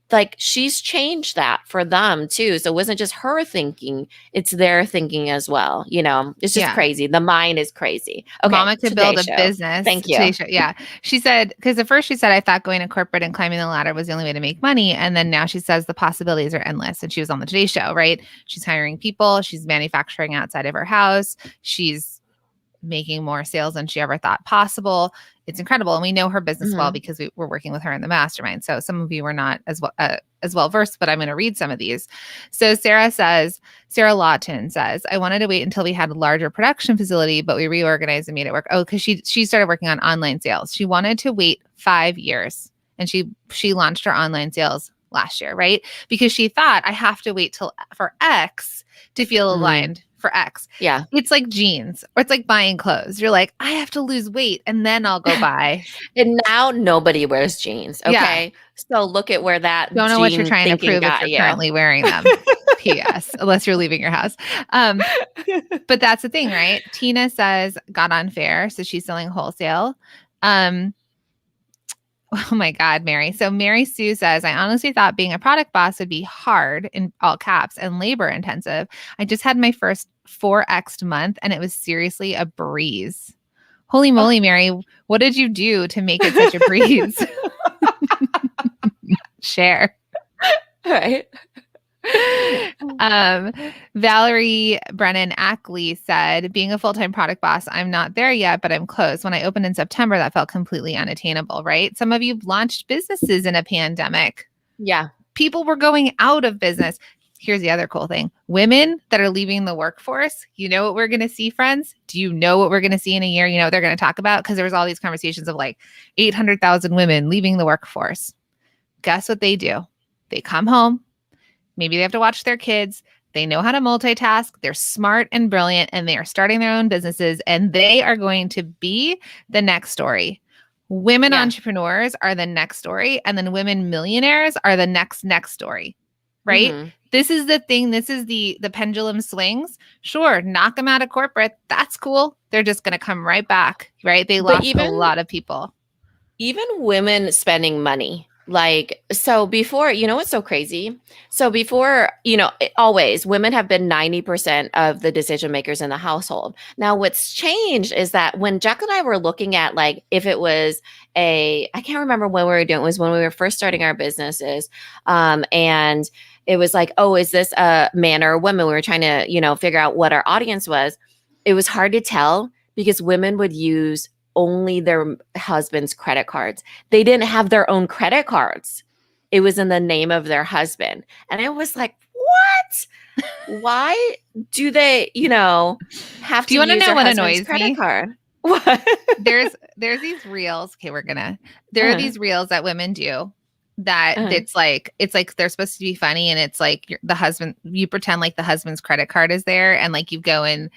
Speaker 2: Like, she's changed that for them too. So it wasn't just her thinking, it's their thinking as well. It's just crazy. The mind is crazy. Okay.
Speaker 1: Mama could build a
Speaker 2: Show.
Speaker 1: business.
Speaker 2: Thank you.
Speaker 1: Today Show. Yeah. She said, because at first she said, I thought going to corporate and climbing the ladder was the only way to make money. And then now she says the possibilities are endless. And she was on the Today Show, right? She's hiring people. She's manufacturing outside of her house. She's making more sales than she ever thought possible. It's incredible. And we know her business well because we're working with her in the mastermind. So some of you are not as well versed, but I'm going to read some of these. So Sarah Lawton says, I wanted to wait until we had a larger production facility, but we reorganized and made it work. Oh, because she started working on online sales. She wanted to wait 5 years, and she launched her online sales last year, right? Because she thought, I have to wait for X to feel aligned for X.
Speaker 2: Yeah.
Speaker 1: It's like jeans, or it's like buying clothes. You're like, I have to lose weight and then I'll go buy.
Speaker 2: And now nobody wears jeans. Okay. Yeah. So look at where that
Speaker 1: don't know what you're trying to prove if you're currently wearing them. P.S. Unless you're leaving your house. But that's the thing, right? Tina says got on fair. So she's selling wholesale. Oh my God, Mary. So Mary Sue says, I honestly thought being a product boss would be hard, in all caps, and labor intensive. I just had my first 4X month, and it was seriously a breeze. Holy moly, Mary. What did you do to make it such a breeze? Share.
Speaker 2: Right.
Speaker 1: Valerie Brennan Ackley said, being a full-time product boss, I'm not there yet, but I'm close. When I opened in September, that felt completely unattainable, right? Some of you launched businesses in a pandemic.
Speaker 2: Yeah.
Speaker 1: People were going out of business. Here's the other cool thing. Women that are leaving the workforce, you know what we're going to see, friends? Do you know what we're going to see in a year? You know what they're going to talk about? Because there was all these conversations of like 800,000 women leaving the workforce. Guess what they do? They come home. Maybe they have to watch their kids. They know how to multitask. They're smart and brilliant, and they are starting their own businesses, and they are going to be the next story. Women entrepreneurs are the next story, and then women millionaires are the next story, right? Mm-hmm. This is the thing. This is the pendulum swings. Sure, knock them out of corporate. That's cool. They're just going to come right back, right? They lost a lot of people.
Speaker 2: Even women spending money. Like, so before, what's so crazy? So before, always women have been 90% of the decision makers in the household. Now, what's changed is that when Jack and I were looking at, like, if it was I can't remember when we were doing it, was when we were first starting our businesses. And it was like, oh, is this a man or a woman? We were trying to, figure out what our audience was. It was hard to tell because women would use only their husband's credit cards. They didn't have their own credit cards. It was in the name of their husband. And I was like, what? Why do they, have to use their husband's credit card? What?
Speaker 1: There's these reels. Okay, there are these reels that women do that it's like they're supposed to be funny, and it's like you pretend like the husband's credit card is there, and like you go and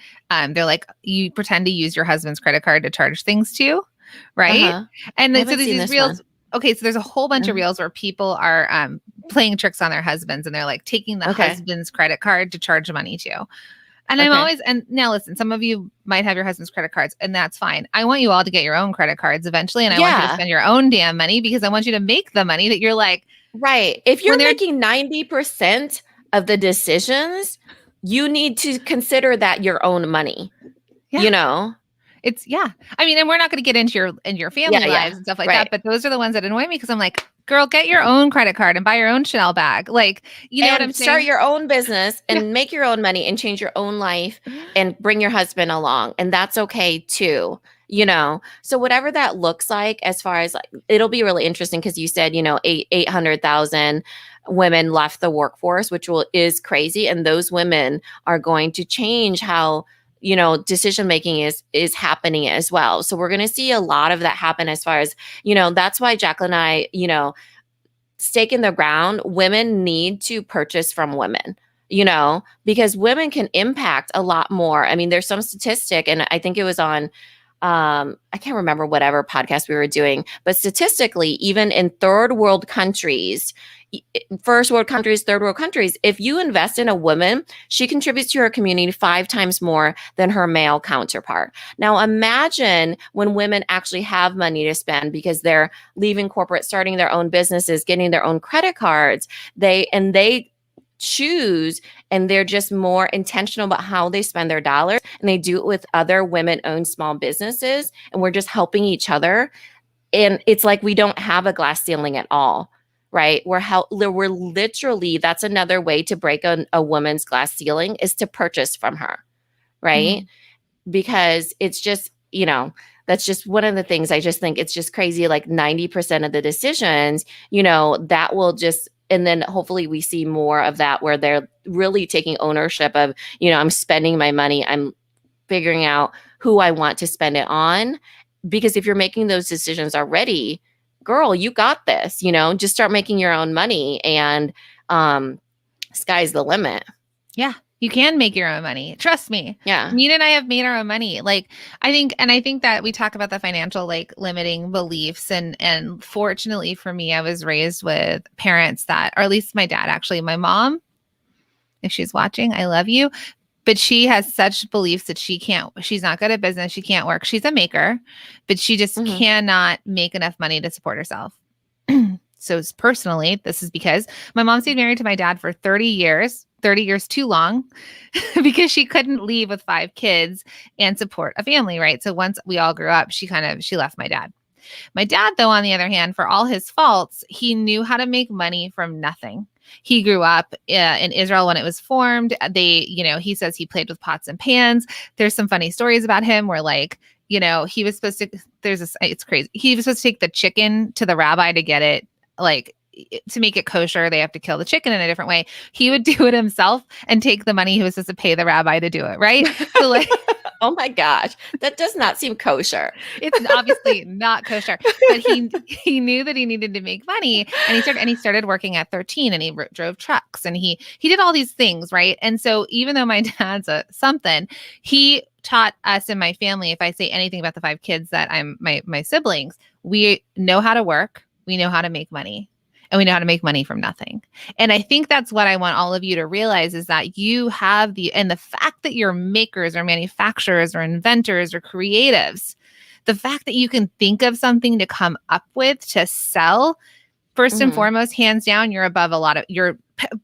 Speaker 1: they're like, you pretend to use your husband's credit card to charge things to. right?
Speaker 2: Uh-huh.
Speaker 1: And
Speaker 2: I
Speaker 1: then so
Speaker 2: haven't
Speaker 1: there's
Speaker 2: seen
Speaker 1: these
Speaker 2: this
Speaker 1: reels.
Speaker 2: one.
Speaker 1: Okay, so there's a whole bunch of
Speaker 2: Uh-huh.
Speaker 1: reels where people are playing tricks on their husbands, and they're like taking the
Speaker 2: Okay.
Speaker 1: husband's credit card to charge money to. And I'm
Speaker 2: Okay.
Speaker 1: always, and now listen, some of you might have your husband's credit cards, and that's fine. I want you all to get your own credit cards eventually, and I want you to
Speaker 2: Yeah.
Speaker 1: spend your own damn money because I want you to make the money that you're like,
Speaker 2: Right. If
Speaker 1: when
Speaker 2: you're
Speaker 1: they're,
Speaker 2: making 90% of the decisions, you need to consider that your own money,
Speaker 1: yeah,
Speaker 2: you know?
Speaker 1: it's, yeah. I mean, and we're not going to get into your family
Speaker 2: Yeah, yeah.
Speaker 1: lives and stuff like that,
Speaker 2: Right.
Speaker 1: but those are the ones that annoy me because I'm like, girl, get your own credit card and buy your own Chanel bag. Like, you know what I'm
Speaker 2: And start
Speaker 1: saying?
Speaker 2: your own business
Speaker 1: Yeah.
Speaker 2: and make your own money and change your own life and bring your husband along. And that's okay too, you know? So whatever that looks like, as far as like, it'll be really interesting because you said, 800,000 women left the workforce, which is crazy. And those women are going to change how decision making is happening as well. So we're going to see a lot of that happen as far as, that's why Jacqueline and I, stake in the ground, women need to purchase from women, because women can impact a lot more. I mean, there's some statistic, and I think it was on, I can't remember whatever podcast we were doing, but statistically, even in third world countries, first world countries, third world countries, if you invest in a woman, she contributes to her community 5 times more than her male counterpart. Now, imagine when women actually have money to spend because they're leaving corporate, starting their own businesses, getting their own credit cards. They choose, and they're just more intentional about how they spend their dollars, and they do it with other women-owned small businesses, and we're just helping each other. And it's like we don't have a glass ceiling at all, right? We're literally, that's another way to break a woman's glass ceiling, is to purchase from her, right? Because it's just, that's just one of the things. I just think it's just crazy. Like 90% of the decisions, that will just, and then hopefully we see more of that where they're really taking ownership of, I'm spending my money. I'm figuring out who I want to spend it on. Because if you're making those decisions already, girl, you got this, just start making your own money, and sky's the limit.
Speaker 1: Yeah, you can make your own money. Trust me.
Speaker 2: Yeah.
Speaker 1: Mina and I have made our own money. Like, I think that we talk about the financial, like, limiting beliefs. And fortunately for me, I was raised with parents that, or at least my dad, actually, my mom, if she's watching, I love you. But she has such beliefs that she's not good at business. She can't work. She's a maker, but she just cannot make enough money to support herself. So personally, this is because my mom stayed married to my dad for 30 years too long, because she couldn't leave with 5 kids and support a family, right? So once we all grew up, she left my dad. My dad, though, on the other hand, for all his faults, he knew how to make money from nothing. He grew up in Israel when it was formed. He says he played with pots and pans. There's some funny stories about him where, like, he was supposed to, it's crazy. He was supposed to take the chicken to the rabbi to get it, like, to make it kosher. They have to kill the chicken in a different way. He would do it himself and take the money he was supposed to pay the rabbi to do it, right? So, like,
Speaker 2: oh my gosh, that does not seem kosher.
Speaker 1: It's obviously not kosher, but he knew that he needed to make money, and he started working at 13, and he drove trucks, and he did all these things, right? And so even though my dad's something, he taught us in my family, if I say anything about the 5 kids that I'm my siblings, we know how to work, we know how to make money. And we know how to make money from nothing. And I think that's what I want all of you to realize, is that you have the fact that you're makers or manufacturers or inventors or creatives, the fact that you can think of something to come up with to sell, first and foremost, hands down, you're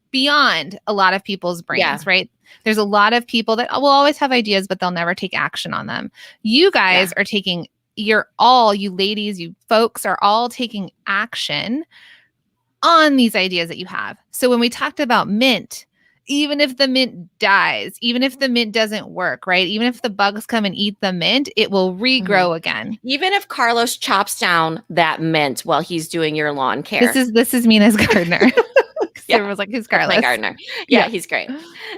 Speaker 1: beyond a lot of people's brains, right? There's a lot of people that will always have ideas, but they'll never take action on them. You guys are taking, you ladies, you folks are all taking action on these ideas that you have. So when we talked about mint, even if the mint dies, even if the mint doesn't work, right? Even if the bugs come and eat the mint, it will regrow again.
Speaker 2: Even if Carlos chops down that mint while he's doing your lawn care.
Speaker 1: This is Mina's gardener. Everyone was like, who's Carlos?
Speaker 2: My gardener. Yeah, he's great.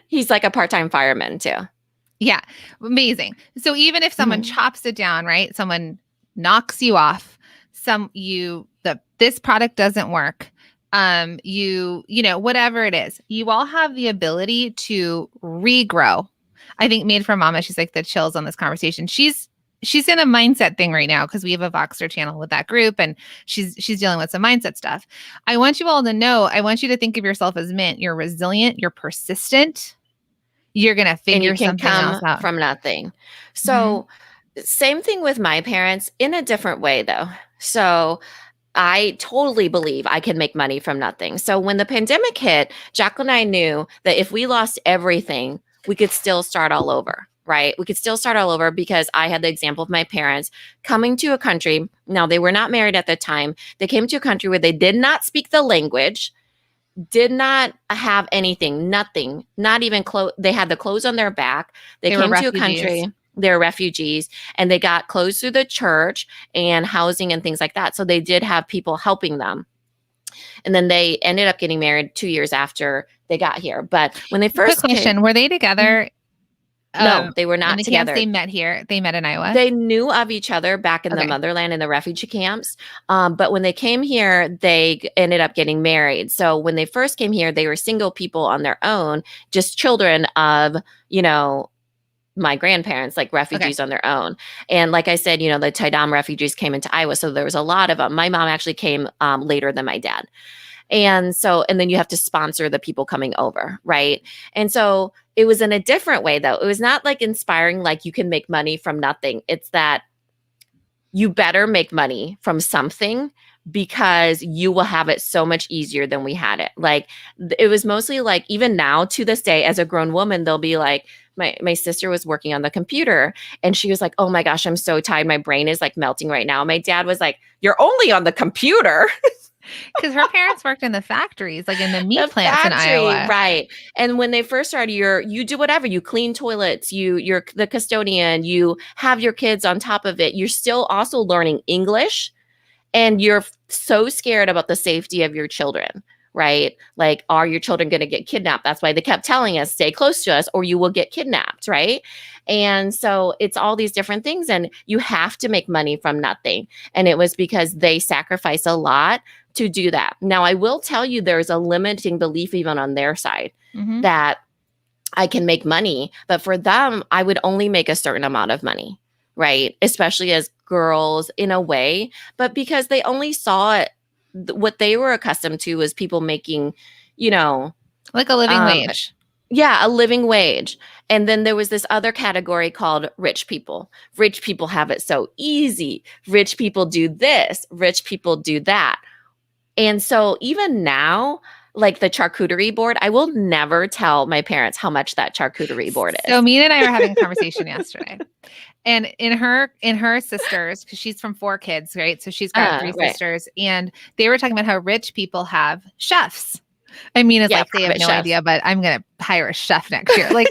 Speaker 2: He's like a part-time fireman too. Yeah.
Speaker 1: Amazing. So even if someone chops it down, right? Someone knocks you off, this product doesn't work. Whatever it is, you all have the ability to regrow. I think Made for Mama, she's like the chills on this conversation. She's she's in a mindset thing right now because we have a Voxer channel with that group, and she's dealing with some mindset stuff. I want you all to know, I want you to think of yourself as Mint. You're resilient, you're persistent, you're going to
Speaker 2: And you
Speaker 1: figure
Speaker 2: can
Speaker 1: something else
Speaker 2: come
Speaker 1: out.
Speaker 2: from nothing.
Speaker 1: Mhm.
Speaker 2: So same thing with my parents in a different way though. So I totally believe I can make money from nothing. So when the pandemic hit, Jacqueline and I knew that if we lost everything, we could still start all over, right? We could still start all over because I had the example of my parents coming to a country. Now, they were not married at the time. They came to a country where they did not speak the language, did not have anything, nothing, not even clothes. They had the clothes on their back. They
Speaker 1: They were
Speaker 2: came to a
Speaker 1: refugees.
Speaker 2: country. They're refugees, and they got clothes through the church and housing and things like that. So they did have people helping them. And then they ended up getting married 2 years after they got here. But when they
Speaker 1: Quick
Speaker 2: first
Speaker 1: question: were they together?
Speaker 2: no, they were
Speaker 1: In
Speaker 2: not
Speaker 1: the
Speaker 2: together.
Speaker 1: camps they met here. They met in Iowa.
Speaker 2: They knew of each other back in the
Speaker 1: Okay.
Speaker 2: motherland in the refugee camps. But when they came here, they ended up getting married. So when they first came here, they were single people on their own, just children of, you know, my grandparents, like refugees on their own. And like I said, you know, the Taidam refugees came into Iowa. So there was a lot of them. My mom actually came later than my dad. And so, and then you have to sponsor the people coming over, right? And so it was in a different way, though. It was not like inspiring, like you can make money from nothing. It's that you better make money from something because you will have it so much easier than we had it. Like it was mostly like, even now to this day, as a grown woman, they'll be like, my sister was working on the computer and she was like, oh my gosh, I'm so tired. My brain is like melting right now. My dad was like, you're only on the computer.
Speaker 1: Because her parents worked in the factories, like in the meat plants in Iowa.
Speaker 2: Right. And when they first started, you do whatever. You clean toilets, you're the custodian, you have your kids on top of it. You're still also learning English, and you're so scared about the safety of your children, right? Like, are your children going to get kidnapped? That's why they kept telling us, stay close to us or you will get kidnapped, right? And so it's all these different things, and you have to make money from nothing. And it was because they sacrifice a lot to do that. Now, I will tell you, there's a limiting belief even on their side that I can make money, but for them, I would only make a certain amount of money, right? Especially as girls in a way, but because they only saw it, what they were accustomed to was people making, you know,
Speaker 1: like a living wage.
Speaker 2: Yeah, a living wage. And then there was this other category called rich people. Rich people have it so easy. Rich people do this. Rich people do that. And so even now, like the charcuterie board, I will never tell my parents how much that charcuterie board is.
Speaker 1: So Mina and I were having a conversation yesterday. And in her sisters, because she's from 4 kids, right? So she's got 3 sisters. And they were talking about how rich people have chefs. I mean, it's like they have no idea, but I'm going to hire a chef next year. Like,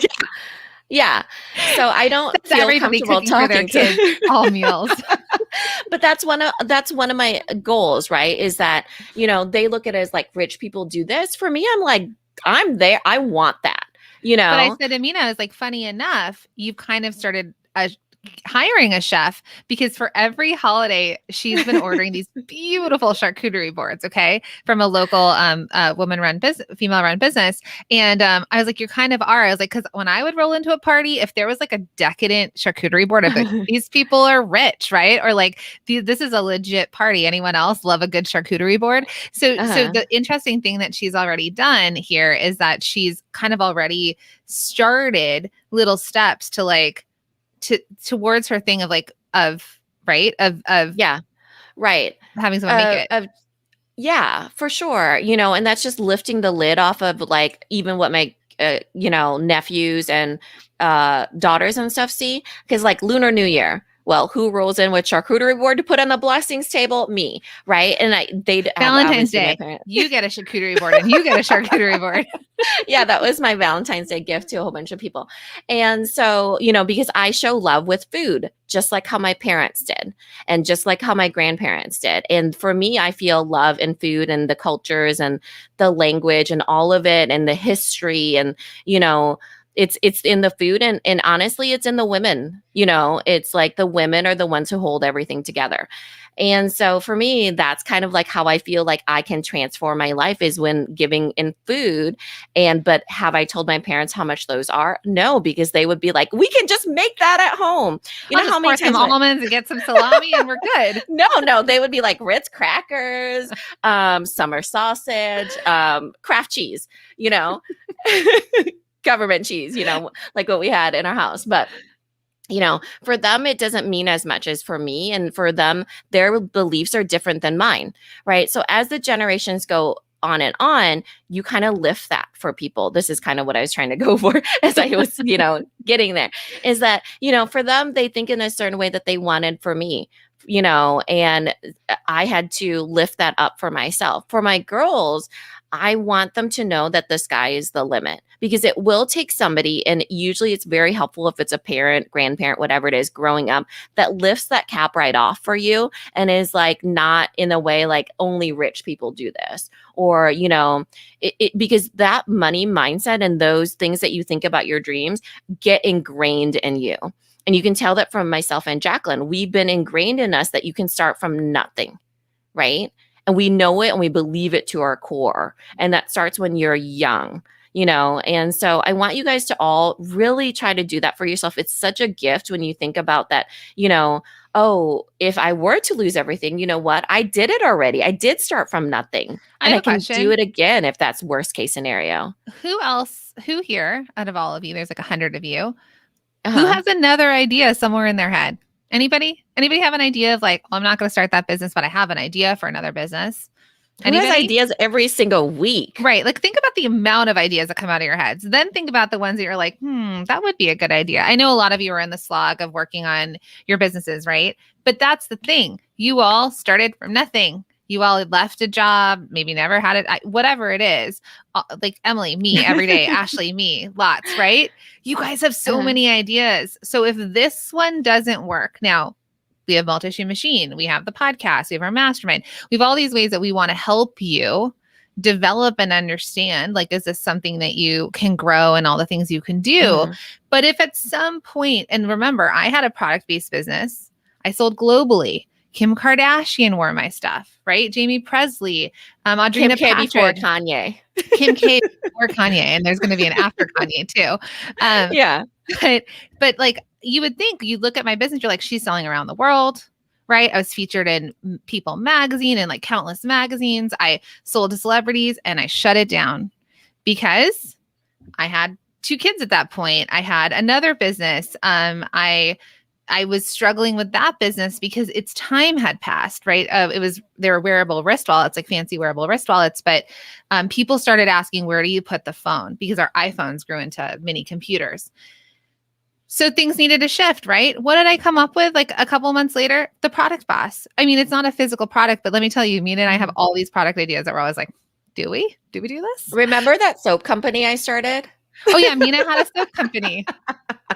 Speaker 2: yeah. So I don't feel comfortable talking to
Speaker 1: kids all meals.
Speaker 2: But that's one of my goals, right? Is that, you know, they look at it as like rich people do this. For me, I'm like, I'm there. I want that, you know.
Speaker 1: But I said to Mina, I was like, funny enough, you've kind of started hiring a chef, because for every holiday she's been ordering these beautiful charcuterie boards, okay, from a local female run business. And I was like, you kind of are. I was like, because when I would roll into a party, if there was like a decadent charcuterie board, I'd be like, these people are rich, right? Or like, this is a legit party. Anyone else love a good charcuterie board? So the interesting thing that she's already done here is that she's kind of already started little steps to like towards her thing of like
Speaker 2: yeah, right,
Speaker 1: having someone make it.
Speaker 2: Yeah, for sure. You know, and that's just lifting the lid off of like even what my you know, nephews and daughters and stuff see. Because like Lunar New Year, well, who rolls in with charcuterie board to put on the blessings table? Me, right? And
Speaker 1: Valentine's Day, you get a charcuterie board and you get a charcuterie board.
Speaker 2: Yeah, that was my Valentine's Day gift to a whole bunch of people. And so, you know, because I show love with food, just like how my parents did and just like how my grandparents did. And for me, I feel love in food and the cultures and the language and all of it and the history and, you know, It's in the food, and honestly, it's in the women. It's like the women are the ones who hold everything together. And so for me, that's kind of like how I feel like I can transform my life is when giving in food. But have I told my parents how much those are? No, because they would be like, we can just make that at home.
Speaker 1: I'll just
Speaker 2: How many
Speaker 1: pour some
Speaker 2: times
Speaker 1: almonds and get some salami and we're good.
Speaker 2: No, they would be like Ritz crackers, summer sausage, Kraft cheese, government cheese, like what we had in our house. But for them, it doesn't mean as much as for me. And for them, their beliefs are different than mine, right? So as the generations go on, you kind of lift that for people. This is kind of what I was trying to go for as I was, getting there, is that, for them, they think in a certain way that they wanted for me, and I had to lift that up for myself. For my girls, I want them to know that the sky is the limit, because it will take somebody, and usually it's very helpful if it's a parent, grandparent, whatever it is, growing up, that lifts that cap right off for you and is like not in a way like only rich people do this, or, because that money mindset and those things that you think about your dreams get ingrained in you. And you can tell that from myself and Jacqueline. We've been ingrained in us that you can start from nothing, right? And we know it and we believe it to our core. And that starts when you're young, And so I want you guys to all really try to do that for yourself. It's such a gift when you think about that, oh, if I were to lose everything, you know what? I did it already. I did start from nothing. And I can do it again if that's worst case scenario.
Speaker 1: Who here out of all of you, there's like 100 of you, who has another idea somewhere in their head? Anybody have an idea of like, well, I'm not going to start that business, but I have an idea for another business?
Speaker 2: Who has ideas every single week?
Speaker 1: Right. Like think about the amount of ideas that come out of your heads. Then think about the ones that you're like, that would be a good idea. I know a lot of you are in the slog of working on your businesses, right? But that's the thing. You all started from nothing. You all had left a job, maybe never had it, whatever it is. Like Emily, me every day, Ashley, me, lots, right? You guys have so many ideas. So if this one doesn't work, now we have Multi-Shoe Machine, we have the podcast, we have our mastermind, we have all these ways that we want to help you develop and understand, like, is this something that you can grow and all the things you can do? But if at some point, and remember, I had a product-based business, I sold globally. Kim Kardashian wore my stuff, right? Jamie Presley, Audrina
Speaker 2: Kim K before
Speaker 1: Patridge.
Speaker 2: Kanye.
Speaker 1: Kim K before Kanye, and there's going to be an after Kanye too.
Speaker 2: Yeah.
Speaker 1: But like you would think, you look at my business, you're like, she's selling around the world, right? I was featured in People magazine and like countless magazines. I sold to celebrities and I shut it down because I had 2 kids at that point. I had another business. I was struggling with that business because its time had passed, right? There were wearable wrist wallets, like fancy wearable wrist wallets, but people started asking, where do you put the phone? Because our iPhones grew into mini computers. So things needed to shift, right? What did I come up with like a couple months later? The Product Boss. I mean, it's not a physical product, but let me tell you, Mina and I have all these product ideas that we're always like, do we do this?
Speaker 2: Remember that soap company I started?
Speaker 1: Oh yeah, Mina had a soap company.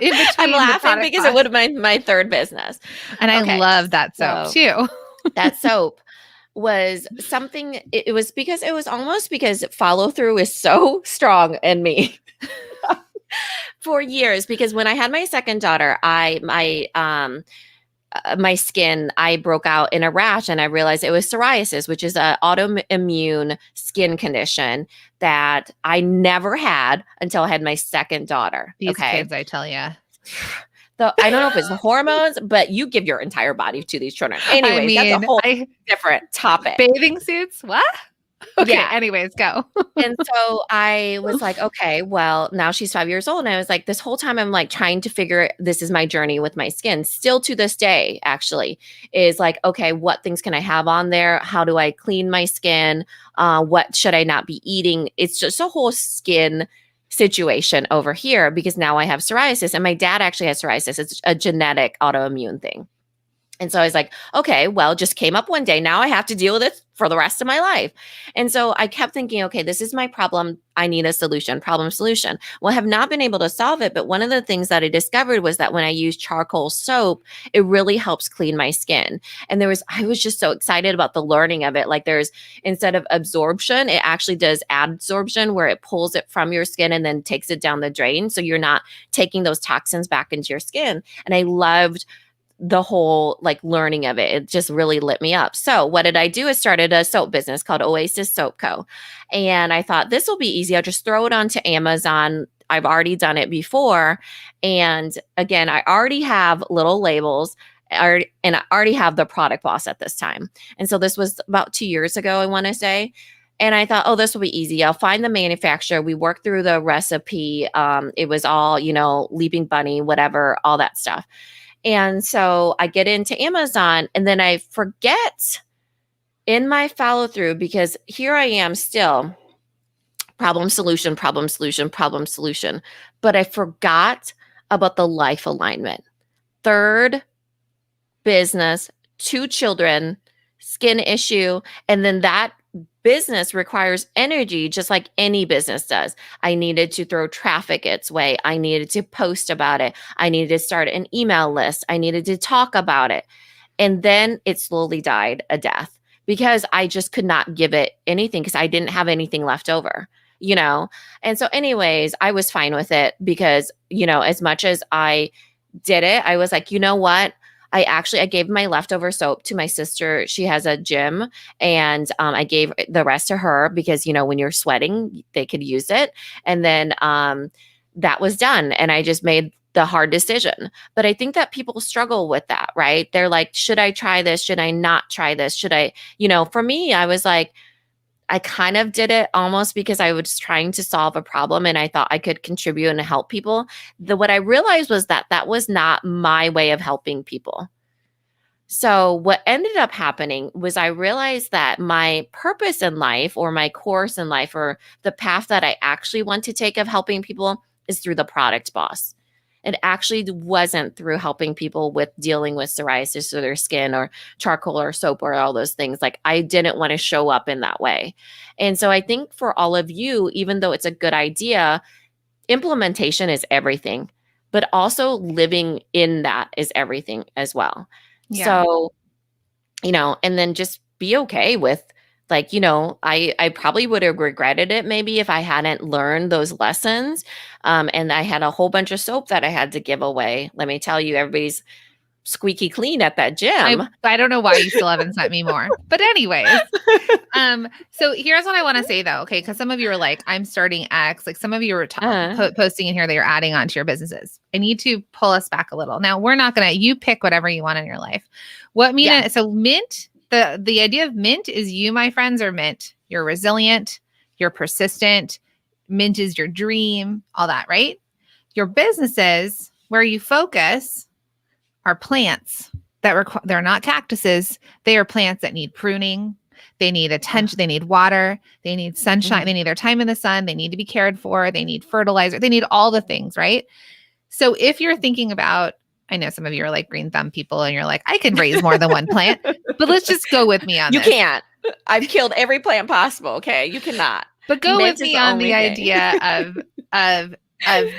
Speaker 2: I'm laughing because it would have been my third business.
Speaker 1: And I love that soap too.
Speaker 2: That soap was something, it was almost because follow through is so strong in me for years. Because when I had my second daughter, my skin, I broke out in a rash and I realized it was psoriasis, which is an autoimmune skin condition that I never had until I had my second daughter.
Speaker 1: These kids, I tell you.
Speaker 2: I don't know if it's the hormones, but you give your entire body to these children. Anyways, that's a whole different topic.
Speaker 1: Bathing suits? What? Okay,
Speaker 2: yeah.
Speaker 1: Anyways, go.
Speaker 2: And so I was like, okay, well, now she's 5 years old. And I was like, this whole time I'm like trying to figure, this is my journey with my skin. Still to this day, actually, is like, okay, what things can I have on there? How do I clean my skin? What should I not be eating? It's just a whole skin situation over here because now I have psoriasis. And my dad actually has psoriasis. It's a genetic autoimmune thing. And so I was like, okay, well, just came up one day. Now I have to deal with it for the rest of my life. And so I kept thinking, okay, this is my problem. I need a solution, problem solution. Well, I have not been able to solve it. But one of the things that I discovered was that when I use charcoal soap, it really helps clean my skin. And I was just so excited about the learning of it. Like instead of absorption, it actually does adsorption where it pulls it from your skin and then takes it down the drain. So you're not taking those toxins back into your skin. And I loved the whole like learning of it. It just really lit me up. So what did I do is started a soap business called Oasis Soap Co. And I thought this will be easy. I'll just throw it onto Amazon. I've already done it before. And again, I already have little labels and I already have the product boss at this time. And so this was about 2 years ago, I want to say. And I thought, oh, this will be easy. I'll find the manufacturer. We worked through the recipe. It was all, Leaping Bunny, whatever, all that stuff. And so I get into Amazon and then I forget in my follow through, because here I am still problem solution, problem solution, problem solution. But I forgot about the life alignment. Third business, 2 children, skin issue. And then that business requires energy just like any business does. I needed to throw traffic its way. I needed to post about it. I needed to start an email list. I needed to talk about it. And then it slowly died a death because I just could not give it anything because I didn't have anything left over, And so anyways, I was fine with it because, as much as I did it, I was like, you know what? I gave my leftover soap to my sister. She has a gym and I gave the rest to her because, when you're sweating, they could use it. And then that was done. And I just made the hard decision. But I think that people struggle with that, right? They're like, should I try this? Should I not try this? Should I, for me, I was like, I kind of did it almost because I was trying to solve a problem and I thought I could contribute and help people. What I realized was that was not my way of helping people. So what ended up happening was I realized that my purpose in life or my course in life or the path that I actually want to take of helping people is through the product boss. It actually wasn't through helping people with dealing with psoriasis or their skin or charcoal or soap or all those things. Like I didn't want to show up in that way. And so I think for all of you, even though it's a good idea, implementation is everything, but also living in that is everything as well. Yeah. So, and then just be okay with like, I probably would have regretted it maybe if I hadn't learned those lessons. And I had a whole bunch of soap that I had to give away. Let me tell you, everybody's squeaky clean at that gym.
Speaker 1: I don't know why you still haven't sent me more. But anyways, so here's what I want to say though. Okay. Cause some of you are like, I'm starting X. Like some of you are posting in here that you're adding on to your businesses. I need to pull us back a little. Now we're not going to, you pick whatever you want in your life. So Mint, the idea of Mint is you, my friends, are Mint. You're resilient. You're persistent. Mint is your dream, all that, right? Your businesses where you focus are plants they're not cactuses. They are plants that need pruning. They need attention. They need water. They need sunshine. They need their time in the sun. They need to be cared for. They need fertilizer. They need all the things, right? So if you're thinking about, I know some of you are like green thumb people and you're like, I can raise more than one plant, but let's just go with me on this.
Speaker 2: You can't. I've killed every plant possible. Okay. You cannot.
Speaker 1: But go with me on the idea of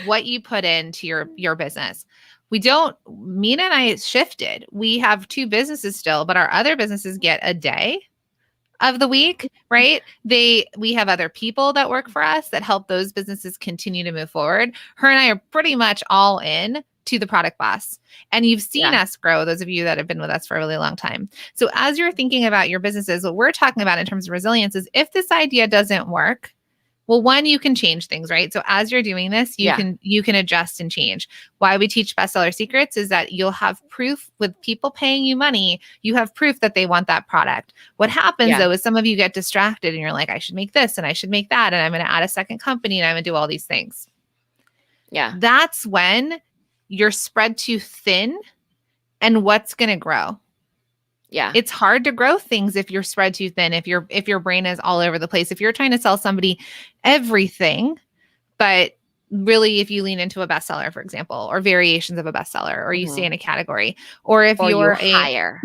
Speaker 1: what you put into your business. Mina and I shifted. We have 2 businesses still, but our other businesses get a day of the week, right? We have other people that work for us that help those businesses continue to move forward. Her and I are pretty much all in to the product boss. And you've seen us grow, those of you that have been with us for a really long time. So as you're thinking about your businesses, what we're talking about in terms of resilience is if this idea doesn't work, well, one, you can change things, right? So as you're doing this, you can adjust and change. Why we teach bestseller secrets is that you'll have proof with people paying you money. You have proof that they want that product. What happens though is some of you get distracted and you're like, I should make this and I should make that. And I'm going to add a second company and I'm going to do all these things.
Speaker 2: Yeah.
Speaker 1: That's when you're spread too thin and what's going to grow.
Speaker 2: Yeah.
Speaker 1: It's hard to grow things if you're spread too thin, if your brain is all over the place. If you're trying to sell somebody everything, but really, if you lean into a bestseller, for example, or variations of a bestseller, or you stay
Speaker 2: Mhm.
Speaker 1: in a category, or if
Speaker 2: Or you
Speaker 1: you're
Speaker 2: hire.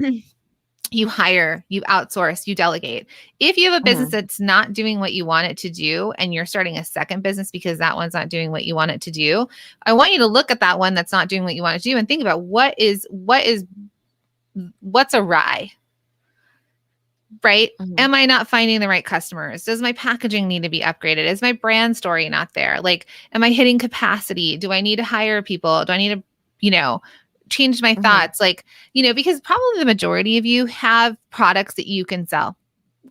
Speaker 1: you hire, you outsource, you delegate. If you have a business
Speaker 2: Mhm.
Speaker 1: that's not doing what you want it to do, and you're starting a second business because that one's not doing what you want it to do, I want you to look at that one that's not doing what you want it to do and think about what's awry, right?
Speaker 2: Mhm.
Speaker 1: Am I not finding the right customers? Does my packaging need to be upgraded? Is my brand story not there? Like, am I hitting capacity? Do I need to hire people? Do I need to, you know, change my
Speaker 2: Mhm.
Speaker 1: thoughts? Like, because probably the majority of you have products that you can sell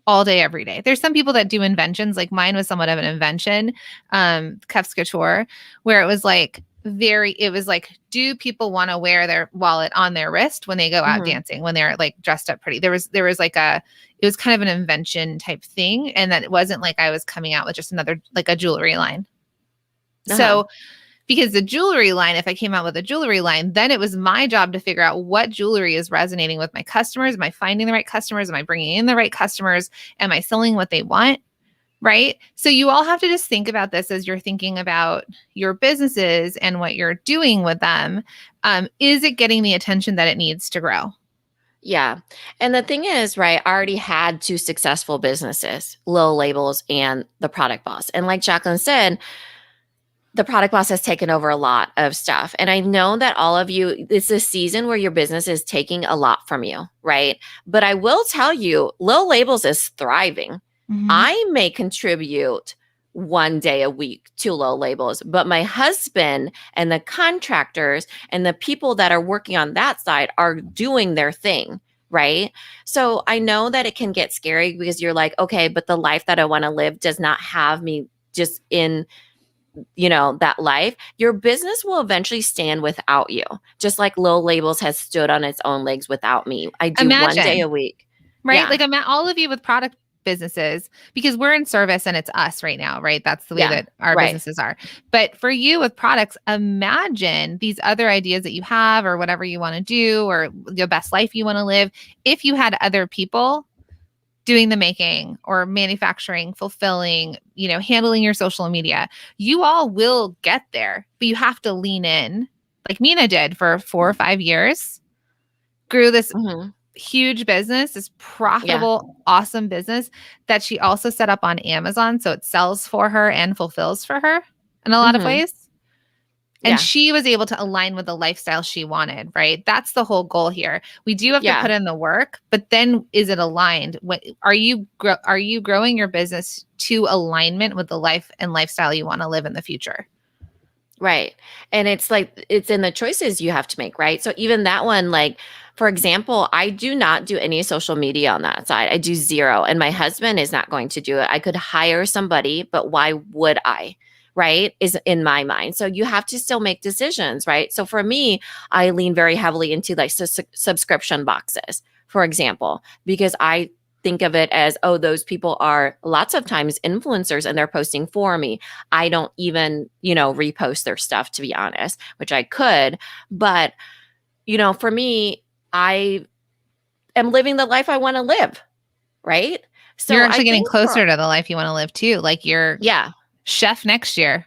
Speaker 1: all day, every day. There's some people that do inventions. Like mine was somewhat of an invention, Cuffs Couture, where it was like, do people want to wear their wallet on their wrist when they go out
Speaker 2: Mhm.
Speaker 1: dancing, when they're like dressed up pretty? There was it was kind of an invention type thing. And that it wasn't like I was coming out with just another, like a jewelry line.
Speaker 2: Uh-huh.
Speaker 1: So because the jewelry line, if I came out with a jewelry line, then it was my job to figure out what jewelry is resonating with my customers. Am I finding the right customers? Am I bringing in the right customers? Am I selling what they want? Right. So you all have to just think about this as you're thinking about your businesses and what you're doing with them. Is it getting the attention that it needs to grow?
Speaker 2: Yeah. And the thing is, right, I already had two successful businesses, Little Labels and The Product Boss. And like Jacqueline said, the Product Boss has taken over a lot of stuff. And I know that all of you, it's a season where your business is taking a lot from you, right? But I will tell you, Little Labels is thriving.
Speaker 1: Mhm.
Speaker 2: I may contribute one day a week to Low Labels, but my husband and the contractors and the people that are working on that side are doing their thing, right? So I know that it can get scary because you're like, okay, but the life that I want to live does not have me just in that life. Your business will eventually stand without you, just like Low Labels has stood on its own legs without me. I do one day
Speaker 1: Imagine,
Speaker 2: a week.
Speaker 1: right?
Speaker 2: Yeah.
Speaker 1: Like all of you with product businesses, because we're in service and it's us right now, right? That's the way
Speaker 2: Yeah.
Speaker 1: that our
Speaker 2: Right.
Speaker 1: businesses are. But for you with products, imagine these other ideas that you have or whatever you want to do or the best life you want to live. If you had other people doing the making or manufacturing, fulfilling, handling your social media, you all will get there, but you have to lean in like Mina did for 4 or 5 years, grew this
Speaker 2: Mhm.
Speaker 1: huge business, this
Speaker 2: Yeah.
Speaker 1: profitable, awesome business that she also set up on Amazon. So it sells for her and fulfills for her in a lot of
Speaker 2: Mhm.
Speaker 1: ways. And
Speaker 2: Yeah.
Speaker 1: she was able to align with the lifestyle she wanted, right? That's the whole goal here. We do have to
Speaker 2: Yeah.
Speaker 1: put in the work, but then is it aligned? What are you growing your business to alignment with the life and lifestyle you want to live in the future?
Speaker 2: Right. And it's like it's in the choices you have to make, right? So even that one, like, for example, I do not do any social media on that side. I do zero. And my husband is not going to do it. I could hire somebody, but why would I? Right. Is in my mind. So you have to still make decisions, right? So for me, I lean very heavily into like subscription boxes, for example, because I think of it as, oh, those people are lots of times influencers and they're posting for me. I don't even, repost their stuff, to be honest, which I could. But, for me, I am living the life I want to live. Right.
Speaker 1: You're
Speaker 2: So I
Speaker 1: actually getting
Speaker 2: think for,
Speaker 1: closer to the life you want to live too. Like you're
Speaker 2: yeah.
Speaker 1: chef next year.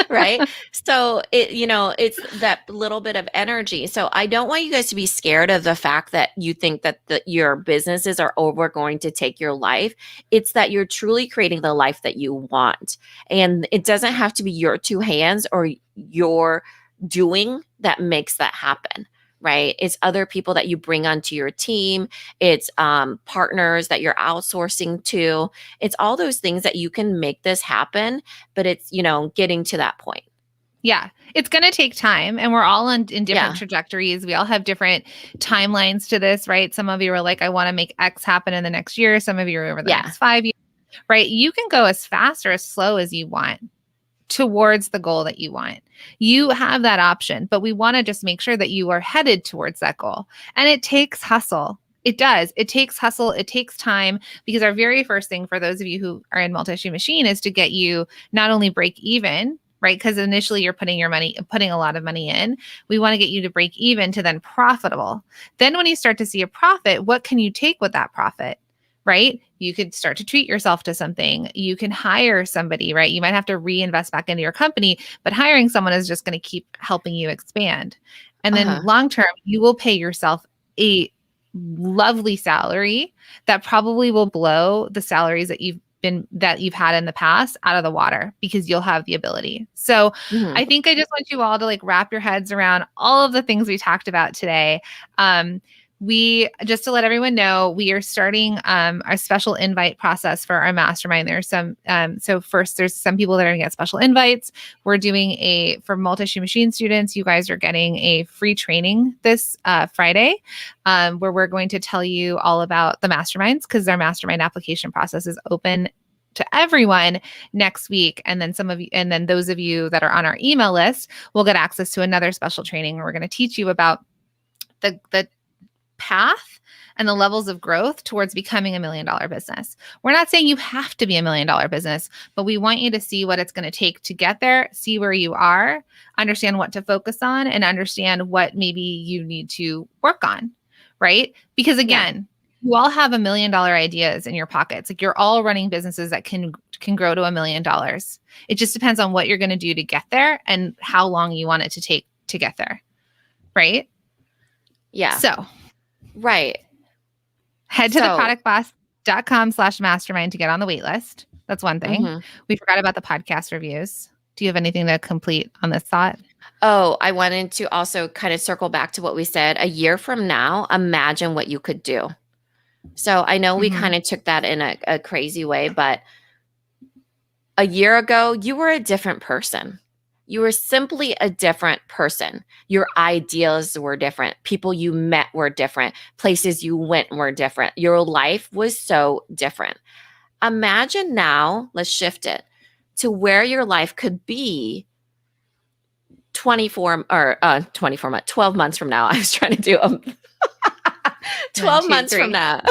Speaker 2: Right. So it's that little bit of energy. So I don't want you guys to be scared of the fact that you think that your businesses are over going to take your life. It's that you're truly creating the life that you want. And it doesn't have to be your two hands or your doing that makes that happen. Right. It's other people that you bring onto your team. It's partners that you're outsourcing to. It's all those things that you can make this happen, but it's, getting to that point.
Speaker 1: Yeah, it's going to take time, and we're all in different
Speaker 2: Yeah.
Speaker 1: trajectories. We all have different timelines to this, right? Some of you are like, I want to make X happen in the next year. Some of you are over the
Speaker 2: Yeah.
Speaker 1: next 5 years, right? You can go as fast or as slow as you want towards the goal that you want. You have that option, but we want to just make sure that you are headed towards that goal. And it takes hustle. It does. It takes hustle. It takes time, because our very first thing for those of you who are in multi-stream machine is to get you not only break even, right? Because initially you're putting a lot of money in. We want to get you to break even to then profitable. Then when you start to see a profit, what can you take with that profit? right? You could start to treat yourself to something. You can hire somebody, right? You might have to reinvest back into your company, but hiring someone is just going to keep helping you expand. And then
Speaker 2: Uh-huh.
Speaker 1: long term, you will pay yourself a lovely salary that probably will blow the salaries that you've had in the past out of the water because you'll have the ability. So
Speaker 2: Mhm.
Speaker 1: I think I just want you all to like wrap your heads around all of the things we talked about today. We just to let everyone know, we are starting our special invite process for our mastermind. There's some so first there's some people that are gonna get special invites. We're doing for multi-stream machine students, you guys are getting a free training this Friday, where we're going to tell you all about the masterminds because our mastermind application process is open to everyone next week. And then those of you that are on our email list will get access to another special training where we're going to teach you about the path and the levels of growth towards becoming $1 million business. We're not saying you have to be $1 million business, but we want you to see what it's going to take to get there, see where you are, understand what to focus on, and understand what maybe you need to work on, right? Because again, you all have $1 million ideas in your pockets. Like you're all running businesses that can grow to $1 million. It just depends on what you're going to do to get there and how long you want it to take to get there, right?
Speaker 2: Yeah.
Speaker 1: So
Speaker 2: Right.
Speaker 1: head to
Speaker 2: So-
Speaker 1: theproductboss.com/mastermind to get on the wait list. That's one thing.
Speaker 2: Mhm.
Speaker 1: We forgot about the podcast reviews. Do you have anything to complete on this thought?
Speaker 2: Oh, I wanted to also kind of circle back to what we said. A year from now, imagine what you could do. So I know we
Speaker 1: Mhm.
Speaker 2: kind of took that in a crazy way, but a year ago, you were a different person. You were simply a different person. Your ideas were different. People you met were different. Places you went were different. Your life was so different. Imagine now, let's shift it to where your life could be 12 months from now. I was trying to do 12
Speaker 1: 2,
Speaker 2: months
Speaker 1: 3.
Speaker 2: from now.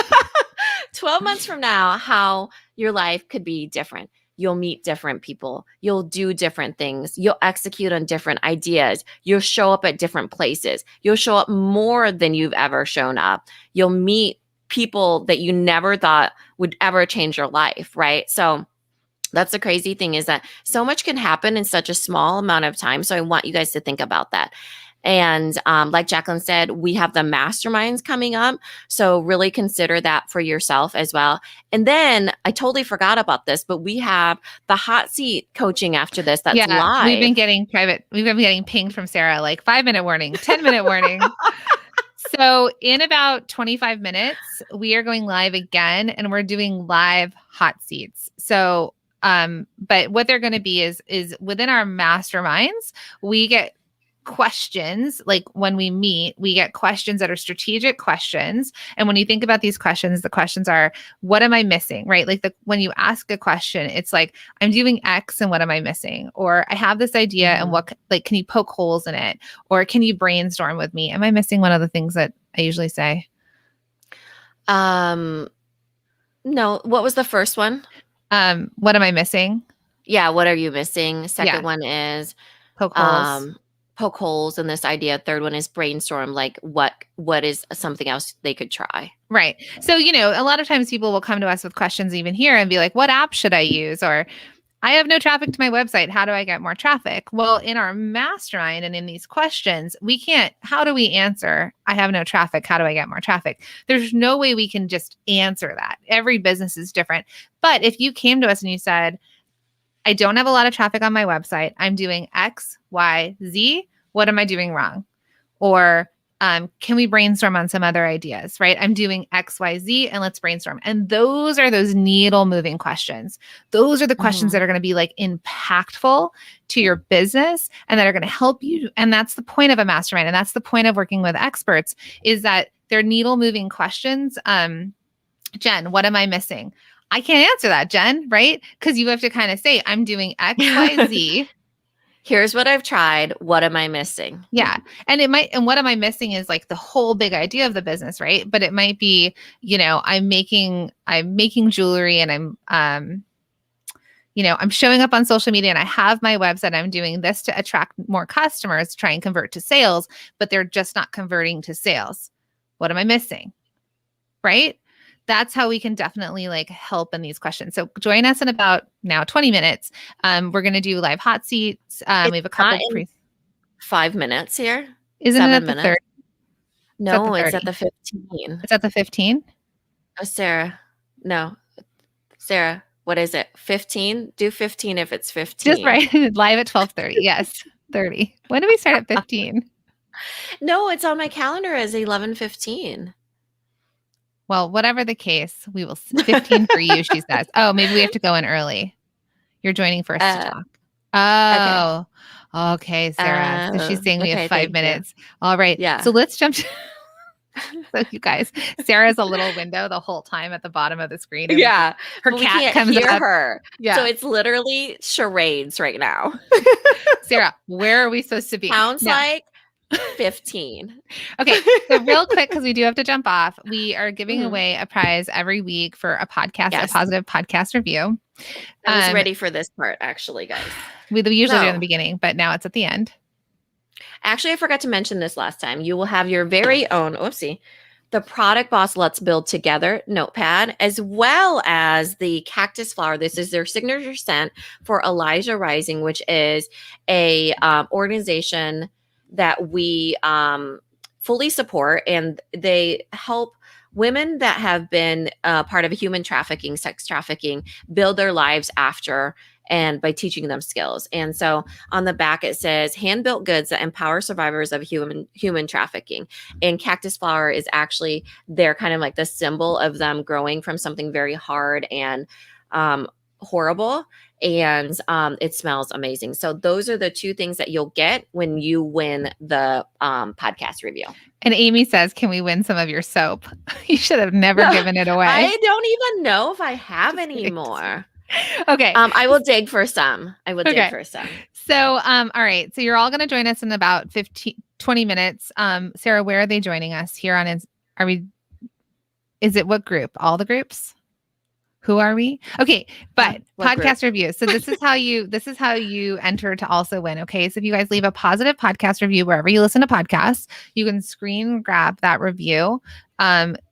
Speaker 2: 12 months from now, how your life could be different. You'll meet different people. You'll do different things. You'll execute on different ideas. You'll show up at different places. You'll show up more than you've ever shown up. You'll meet people that you never thought would ever change your life, right? So that's the crazy thing, is that so much can happen in such a small amount of time. So I want you guys to think about that. And like Jacqueline said, we have the masterminds coming up. So really consider that for yourself as well. And then I totally forgot about this, but we have the hot seat coaching after this. That's live.
Speaker 1: We've been getting pinged from Sarah, like 5-minute warning, 10-minute warning. So in about 25 minutes, we are going live again and we're doing live hot seats. So, but what they're going to be is within our masterminds, we get questions. Like when we meet, we get questions that are strategic questions. And when you think about these questions, the questions are, what am I missing? Right? Like when you ask a question, it's like, I'm doing X and what am I missing? Or I have this idea and can you poke holes in it? Or can you brainstorm with me? Am I missing one of the things that I usually say?
Speaker 2: No, what was the first one?
Speaker 1: What am I missing?
Speaker 2: Yeah, what are you missing? Second one is
Speaker 1: poke holes.
Speaker 2: Poke holes in this idea. Third one is brainstorm, like what is something else they could try.
Speaker 1: Right. So, a lot of times people will come to us with questions even here and be like, what app should I use? Or I have no traffic to my website. How do I get more traffic? Well, in our mastermind and in these questions, how do we answer? I have no traffic. How do I get more traffic? There's no way we can just answer that. Every business is different. But if you came to us and you said, I don't have a lot of traffic on my website. I'm doing X, Y, Z. What am I doing wrong? Or can we brainstorm on some other ideas, right? I'm doing X, Y, Z, and let's brainstorm. And those are those needle moving questions. Those are the questions that are going to be like impactful to your business and that are going to help you. And that's the point of a mastermind. And that's the point of working with experts, is that they're needle moving questions. Jen, what am I missing? I can't answer that, Jen, right? Because you have to kind of say, I'm doing X, Y, Z.
Speaker 2: Here's what I've tried. What am I missing?
Speaker 1: Yeah. And what am I missing is like the whole big idea of the business, right? But it might be, I'm making jewelry and I'm showing up on social media and I have my website. I'm doing this to attract more customers, to try and convert to sales, but they're just not converting to sales. What am I missing? Right? that's how we can definitely like help in these questions. So join us in about now 20 minutes. We're going to do live hot seats. We have a couple
Speaker 2: not in 5 minutes here.
Speaker 1: Isn't it
Speaker 2: 7
Speaker 1: at the 30?
Speaker 2: minutes.
Speaker 1: It's at the
Speaker 2: No, it's
Speaker 1: 30.
Speaker 2: at the 15.
Speaker 1: It's at the 15?
Speaker 2: Oh, Sarah. No. Sarah, what is it? 15? Do 15 if it's 15.
Speaker 1: Just right. Live at 12:30. Yes. 30. When do we start at 15?
Speaker 2: No, it's on my calendar as 11:15.
Speaker 1: Well, whatever the case, we will 15 for you, she says. Oh, maybe we have to go in early. You're joining first to talk. Oh, okay, Sarah. So she's saying we have 5 minutes. All right.
Speaker 2: Yeah.
Speaker 1: So let's jump to so you guys, Sarah's a little window the whole time at the bottom of the screen. And
Speaker 2: Yeah.
Speaker 1: her
Speaker 2: but
Speaker 1: cat
Speaker 2: we can't
Speaker 1: comes
Speaker 2: hear
Speaker 1: up.
Speaker 2: her.
Speaker 1: Yeah.
Speaker 2: So it's literally charades right now.
Speaker 1: Sarah, where are we supposed to be?
Speaker 2: Sounds like 15.
Speaker 1: Okay. So real quick, because we do have to jump off, we are giving away a prize every week for a podcast, a positive podcast review.
Speaker 2: I was ready for this part, actually, guys.
Speaker 1: We usually do it in the beginning, but now it's at the end.
Speaker 2: Actually, I forgot to mention this last time. You will have your very own, the Product Boss Let's Build Together notepad, as well as the cactus flower. This is their signature scent for Elijah Rising, which is a organization that we fully support, and they help women that have been part of human trafficking, sex trafficking, build their lives after, and by teaching them skills. And so on the back it says hand-built goods that empower survivors of human trafficking. And cactus flower is actually they're kind of like the symbol of them growing from something very hard and horrible. And it smells amazing. So those are the two things that you'll get when you win the podcast review.
Speaker 1: And Amy says, can we win some of your soap? You should have never given it away.
Speaker 2: I don't even know if I have any more.
Speaker 1: Okay.
Speaker 2: I will dig for some. Dig for some.
Speaker 1: So, all right. So you're all going to join us in about 20 minutes. Sarah, where are they joining us here on? Is it what group? All the groups? Who are we? Okay, but podcast review. So this is how you enter to also win. Okay. So if you guys leave a positive podcast review wherever you listen to podcasts, you can screen grab that review,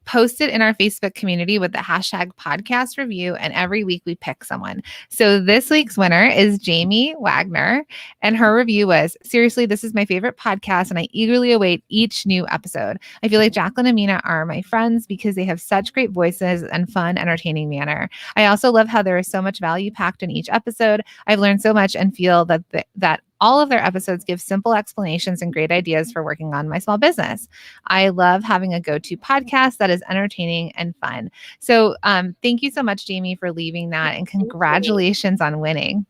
Speaker 1: post it in our Facebook community with the hashtag podcast review. And every week we pick someone. So this week's winner is Jamie Wagner. And her review was, seriously, this is my favorite podcast and I eagerly await each new episode. I feel like Jacqueline and Mina are my friends because they have such great voices and fun, entertaining manner. I also love how there is so much value packed in each episode. I've learned so much and feel that all of their episodes give simple explanations and great ideas for working on my small business. I love having a go-to podcast that is entertaining and fun. So thank you so much, Jamie, for leaving that. And congratulations on winning.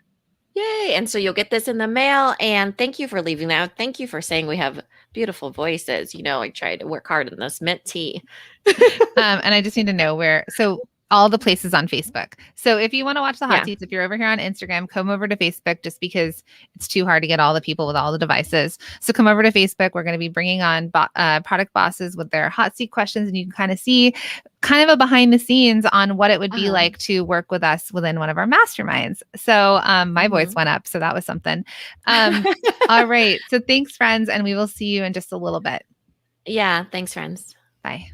Speaker 2: Yay. And so you'll get this in the mail. And thank you for leaving that. Thank you for saying we have beautiful voices. You know, I tried to work hard in this mint tea.
Speaker 1: And I just need to know where. So all the places on Facebook. So if you want to watch the hot seats, if you're over here on Instagram, come over to Facebook just because it's too hard to get all the people with all the devices. So come over to Facebook. We're going to be bringing on product bosses with their hot seat questions, and you can kind of see kind of a behind the scenes on what it would be like to work with us within one of our masterminds. So my voice went up. So that was something. All right. So thanks, friends. And we will see you in just a little bit.
Speaker 2: Yeah. Thanks, friends.
Speaker 1: Bye.